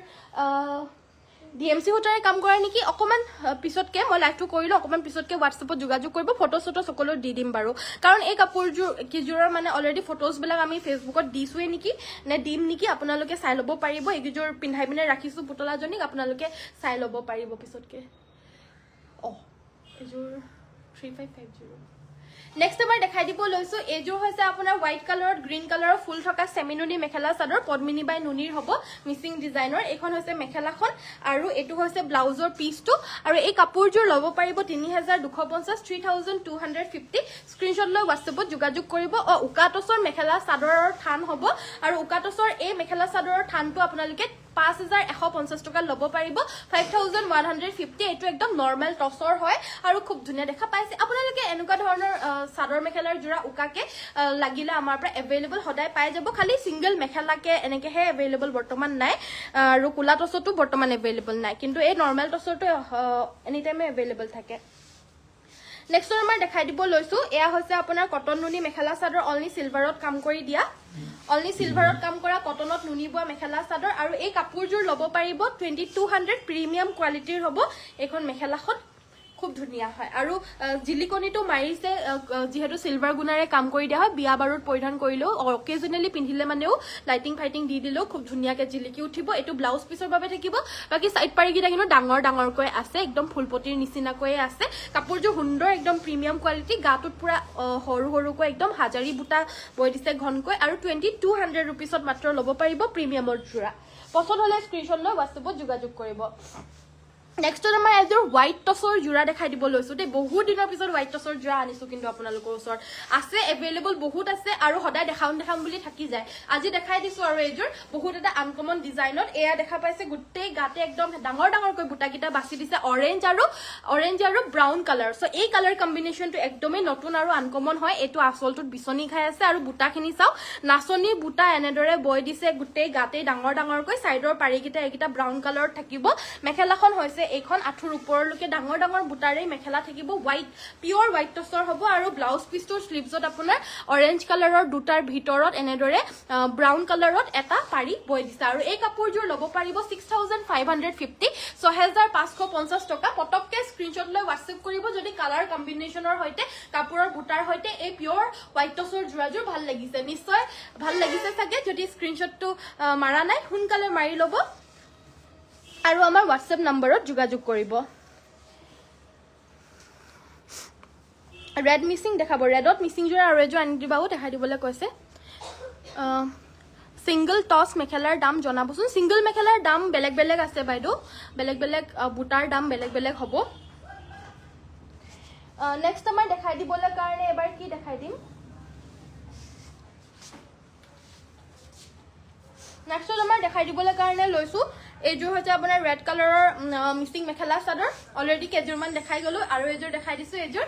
DMC হোটাৰে কাম কৰে নেকি অকমান পিছতকে মই লাইভটো কৰিলো অকমান পিছতকে WhatsAppত যোগাযোগ কৰিব ফটো ফটো সকলো দি দিম বাৰু কাৰণ এই কাপোৰজোৰ কিজোৰৰ মানে অলৰেডি ফটোজ বিলাক আমি ফেসবুকত দিছোৱে নেকি নে দিম নেকি আপোনালোকে চাই লব পাৰিব এইজোৰ পিন্ধাই পিনে ৰাখিছো পুতলাজনীক আপোনালোকে চাই লব পাৰিব পিছতকে এজোৰ 3550 Next আমাৰ দেখাই দিব লৈছো এজোৰ হৈছে আপোনাৰ হোৱাইট কালাৰত গ্ৰীন কালাৰৰ ফুল থকা সেমিনুনি মেখেলা চাদৰ পদ্মিনী বাই নুনিৰ হ'ব মিসিং ডিজাইনৰ এখন হৈছে মেখেলাখন আৰু এটো হৈছে ব্লাউজৰ পিচটো আৰু এই কাপোৰজোৰ লব পাৰিব 3250 3250 স্ক্ৰিনশ্বট লৈ WhatsAppত যোগাযোগ কৰিব উকাটছৰ মেখেলা চাদৰৰ থান হ'ব আৰু উকাটছৰ এই মেখেলা চাদৰৰ থানটো আপোনালোকে 5150 টকা ল'ব পাৰিব 5150 এটো একদম নৰমাল টসৰ হয় আৰু খুব ধুনিয়া দেখা পাইছে আপোনালোকে এনেকুৱা ধৰণৰ সাদৰ মেখেলাৰ জোৰা উকাকে লাগিলে আমাৰ পৰা अवेलेबल সদায় পাই যাব খালি সিঙ্গেল মেখেলাকে এনেকে হে अवेलेबल বৰ্তমান নাই আৰু কুলা টসটো বৰ্তমান अवेलेबल নাই কিন্তু এই নরমাল টসটো এনি টাইমে अवेलेबल থাকে नेक्स्ट नंबर দেখাই দিব লৈছো এয়া হৈছে আপোনাৰ কটন নুনি মেখেলা চাদৰ অনলি সিলভাৰত কাম কৰি দিয়া অনলি সিলভাৰত কাম কৰা কটনত নুনি বোৱা মেখেলা চাদৰ আৰু এই কাপোৰজোৰ ল'ব পাৰিব 2200 প্ৰিমিয়াম কোৱালিটিৰ হ'ব এখন মেখেলাখন খুব ধুনিয়া হয় আৰু জিলিকনিটো মাৰিছে যেহেতু সিলভাৰ গুণাৰে কাম কৰি দিয়া হয় বিয়া বাৰুত পৰিধান কৰিলেও অকেজনেলি পিন্ধিলে মানেও লাইটিং ফাইটিং দি দিলেও খুব ধুনিয়াকে জিলিকি উঠিব এটো ব্লাউজ পিছৰ বাবে থাকিব বাকি সাইড পাৰি গিটা কিন্তু ডাঙৰ ডাঙৰকৈ আছে একদম ফুলপটিৰ নিচিনাকৈ আছে কাপোৰজোৰ সুন্দৰ একদম প্ৰিমিয়াম কোৱালিটি গাটোত পুৰা হৰু হৰুকৈ একদম হাজাৰী বুটা বৈ দিছে ঘনকৈ আৰু 2200 रुपीसত মাত্ৰ ল'ব পাৰিব প্ৰিমিয়ামৰ জোৰা পছন্দ হলে স্ক্ৰিনশ্বট লৈ WhatsAppত যোগাযোগ কৰিব नेक्स्ट नंबर एजर व्हाइट टसर जुरा দেখাই দিব লৈছো দে বহুত দিনৰ পিছত व्हाइट टसर जुरा আনিছো কিন্তু আপোনালোকৰ ওচৰত আছে अवेलेबल বহুত আছে আৰু সদায় দেখাম বুলি থাকি যায় আজি দেখাই দিছো আৰু এজৰ বহুত এটা আনকমন ডিজাইনত এয়া দেখা পাইছে গুটেই গাতে একদম ডাঙৰ ডাঙৰকৈ বুটাকিটা বাছি দিছে অৰেঞ্জ আৰু ব্ৰাউন কালাৰ সো এই কালাৰ কম্বিনেশনটো একদমই নতুন আৰু আনকমন হয় এটো আসলটোত বিছনি খাই আছে আৰু বুটাখিনি চাও নাচনি বুটা এনেদৰে বৈ দিছে গুটেই গাতে ডাঙৰ ডাঙৰকৈ সাইডৰ পাৰিকিটা একিটা ব্ৰাউন কালাৰত থাকিব মেখেলাখন হৈছে এখন আঠুৰ ওপৰলৈকে ডাঙৰ ডাঙৰ বুটাৰে মেখেলা থাকিব হোৱাইট পিওৰ হোৱাইট টসৰ হ'ব আৰু ব্লাউজ পিছটোৰ স্লিভছত আপোনাৰ অৰেঞ্জ কালাৰৰ দুটাৰ ভিতৰত এনেদৰে ব্ৰাউন কালাৰত এটা পাৰি বৈ দিছে আৰু এই কাপোৰজোৰ ল'ব পাৰিব 6550 6550 টকা পটককে স্ক্ৰিনশ্বট লৈ WhatsApp কৰিব যদি কালাৰ কম্বিনেশনৰ হৈতে কাপোৰৰ বুটাৰ হৈতে এই পিওৰ হোৱাইট টসৰ জোৰাজোৰ ভাল লাগিছে নিশ্চয় ভাল লাগিছে চাগে যদি স্ক্ৰিনশ্বটটো মাৰা নাই সোনকালে মাৰি ল'ব আৰু আমাৰ WhatsApp নম্বৰত যোগাযোগ কৰিব ৰেড মিসিং দেখাব ৰেডত মিসিং জোৰা আৰু এজো আনি দিবাও দেখাই দিবলৈ কৈছে সিঙ্গল টস মেখেলাৰ দাম জনাবচোন সিঙ্গল মেখেলাৰ দাম বেলেগ বেলেগ আছে বাইদো বেলেগ বেলেগ বুটাৰ দাম বেলেগ বেলেগ হ'ব নেক্সট আমাৰ দেখাই দিবলৈ কাৰণে এবাৰ কি দেখাই দিম নেক্সট আমাৰ দেখাই দিবলৈ কাৰণে লৈছো এজো হৈছে আপোনাৰ ৰেড কালাৰৰ মিসিং মেখেলা চাদৰ অলৰেডি কেজুৰমান দেখাই গলো আৰু এজোৰ দেখাই দিছো এজোৰ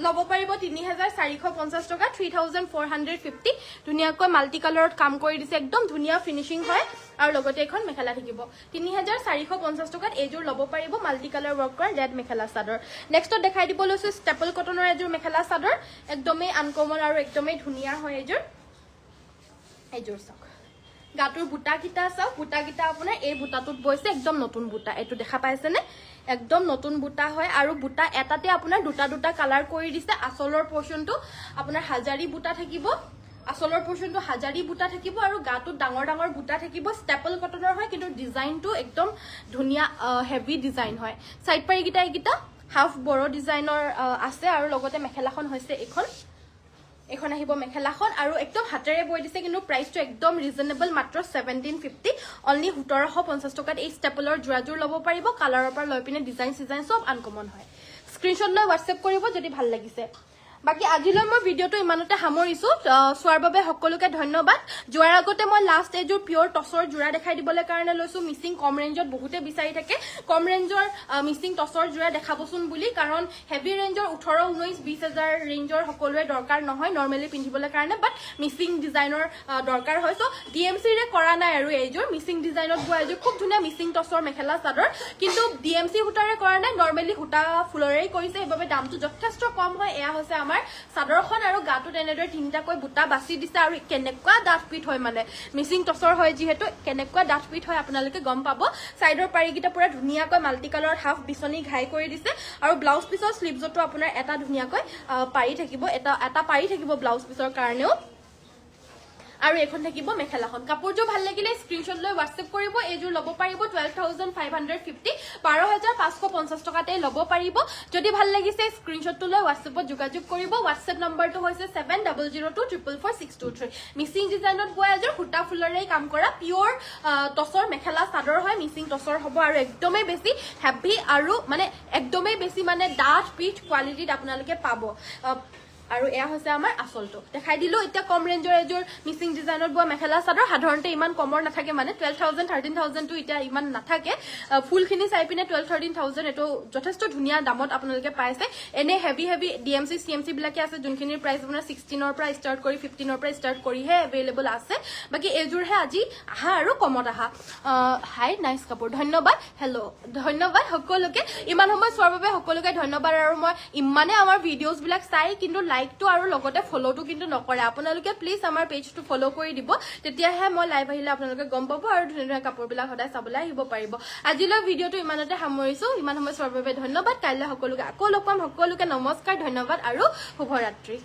ল'ব পাৰিব 3450 টকা 3450 ধুনিয়াকৈ মাল্টি কালাৰত কাম কৰি দিছে একদম ধুনিয়া ফিনিশিং হয় আৰু লগতে এখন মেখেলা থাকিব 3450 টকাত এজোৰ ল'ব পাৰিব মাল্টি কালাৰ ওয়াৰ্ক কৰা ৰেড মেখেলা চাদৰ নেক্সটত দেখাই দিব লৈছো ষ্টেপল কটনৰ এজোৰ মেখেলা চাদৰ একদমই আনকমন আৰু একদমই ধুনিয়া হয় এজোৰ চাওক গাটোৰ বুটা কিটা চাও বুটা কিটা আপোনাৰ এই বুটাটোত বৈছে একদম নতুন বুটা এটো দেখা পাইছে নে একদম নতুন বুটা হয় আৰু বুটা এটাতে আপোনাৰ দুটা কালাৰ কৰি দিছে আসলৰ পোৰশনটো আপোনাৰ হাজাৰী বুটা থাকিব আসলৰ পোৰশনটো হাজাৰী বুটা থাকিব আৰু গাটোত ডাঙৰ ডাঙৰ বুটা থাকিব ষ্টেপল কটনৰ হয় কিন্তু ডিজাইনটো একদম ধুনিয়া হেভি ডিজাইন হয় সাইড পাৰি কিটা একিটা হাফ বড় ডিজাইনৰ আছে আৰু লগতে মেখেলাখন হৈছে এখন আহিব মেখেলাখন আৰু একদম হাতেৰে বৈ দিছে কিন্তু প্ৰাইসটো একদম ৰিজনেবল মাত্ৰ 1750 অনলি 1750 টকাত এই ষ্টেপলৰ জোৰাজোৰ ল'ব পাৰিব কালাৰৰ পৰা লৈ পিনে ডিজাইন সব আনকমন হয় স্ক্ৰিনশ্বট লৈ WhatsApp কৰিব যদি ভাল লাগিছে বাকি আজিলৈ মই ভিডিওটো ইমানতে সামৰিছো সোৱাৰ বাবে সকলোকে ধন্যবাদ যোৱাৰ আগতে মই লাষ্ট এজোৰ পিওৰ টসৰ জোৰা দেখাই দিবলৈ কাৰণে লৈছো মিসিং কম ৰেঞ্জত বহুতে বিচাৰি থাকে কম ৰেঞ্জৰ মিসিং টসৰ জোৰা দেখাবচোন বুলি কাৰণ হেভি ৰেঞ্জৰ 18 19 20000 ৰেঞ্জৰ সকলোৱে দৰকাৰ নহয় নৰমালি পিন্ধিবলৈ কাৰণে বাট মিসিং ডিজাইনৰ দৰকাৰ হয় সো ডিএমসি ৰে কৰা নাই আৰু এজোৰ মিসিং ডিজাইনত গোৱা এজোৰ খুব ধুনিয়া মিসিং টসৰ মেখেলা চাদৰ কিন্তু ডিএমসি হুটাৰে কৰা নাই নৰমালি হুটা ফুলৰেই কৰিছে এবাবে দামটো যথেষ্ট কম হয় এয়া হৈছে আমাৰ সাদৰখন আৰু গাটোত এনেদৰে তিনটাকৈ বুটা বাছি দিছে আৰু কেনেকুৱা ডাঠ পিঠ হয় মানে মিসিং টসৰ হয় যেহেতু কেনেকুৱা ডাঠ পিঠ হয় আপোনালোকে গম পাব সাইডৰ পাৰিকিটা পুৰা ধুনিয়াকৈ মাল্টি কালাৰ হাফ বিছনি ঘাই কৰি দিছে আৰু ব্লাউজ পিছৰ স্লিভজটো আপোনাৰ এটা ধুনিয়াকৈ পাৰি থাকিব এটা পাৰি থাকিব ব্লাউজ পিছৰ কাৰণেও আৰু এখন থাকিব মেখেলাখন কাপোৰজোৰ ভাল লাগিলে স্ক্ৰিনশ্বট লৈ WhatsApp কৰিব এজোৰ ল'ব পাৰিব 12550 12550 টকাতে ল'ব পাৰিব যদি ভাল লাগিছে স্ক্ৰিনশ্বটটো লৈ WhatsAppত যোগাযোগ কৰিব WhatsApp নম্বৰটো হৈছে 7002444623 মিসিং ডিজাইনত গোৱা এজোৰ হুটা ফুলৰে কাম কৰা পিওৰ টসৰ মেখেলা চাদৰ হয় মিসিং টসৰ হ'ব আৰু একদমই বেছি হেভি আৰু মানে একদমই বেছি মানে ডাঠ পিঠ কোৱালিটিত আপোনালোকে পাব আৰু এয়া হৈছে আমাৰ আচলটো দেখাই দিলো এতিয়া কম ৰেঞ্জৰ এজোৰ মিচিং ডিজাইনত বোৱা মেখেলা চাদৰ সাধাৰণতে ইমান কমৰ নাথাকে মানে 12000 13000 টো এতিয়া ইমান নাথাকে ফুলখিনি চাই পিনে 12-13,000 এটো যথেষ্ট ধুনিয়া দামত আপোনালোকে পাইছে এনে হেভি ডিএমসি সিএমসি বিলাকে আছে যোনখিনিৰ প্ৰাইস আপোনাৰ 16 ৰ পৰা ষ্টাৰ্ট কৰি 15 ৰ পৰা ষ্টাৰ্ট কৰি হে अवेलेबल আছে বাকি এজোৰ হে আজি আহা আৰু কমত আহা হাই নাইস কাপোৰ ধন্যবাদ হেল্ল ধন্যবাদ সকলোকে ইমান সময় চোৱাৰ বাবে সকলোকে ধন্যবাদ আৰু মই ইমানে আমাৰ ভিডিওস বিলাক চাই কিন্তু লাইক টু আৰু লগতে ফলো টু কিন্তু নকৰে আপোনালোকে প্লিজ আমাৰ পেজ টু ফলো কৰি দিব তেতিয়াহে মই লাইভ আহিলে আপোনালোকে গম পাব আৰু ধুনীয়া কাপোৰ বিলাক সদায় চাবলৈ আহিব পাৰিব আজিলৈ ভিডিওটো ইমানতে সামৰিছো ইমান সময় চোৱাৰ বাবে ধন্যবাদ কাইলৈ সকলোকে আকৌ লগ পাম সকলোকে নমস্কাৰ ধন্যবাদ আৰু শুভৰাত্ৰি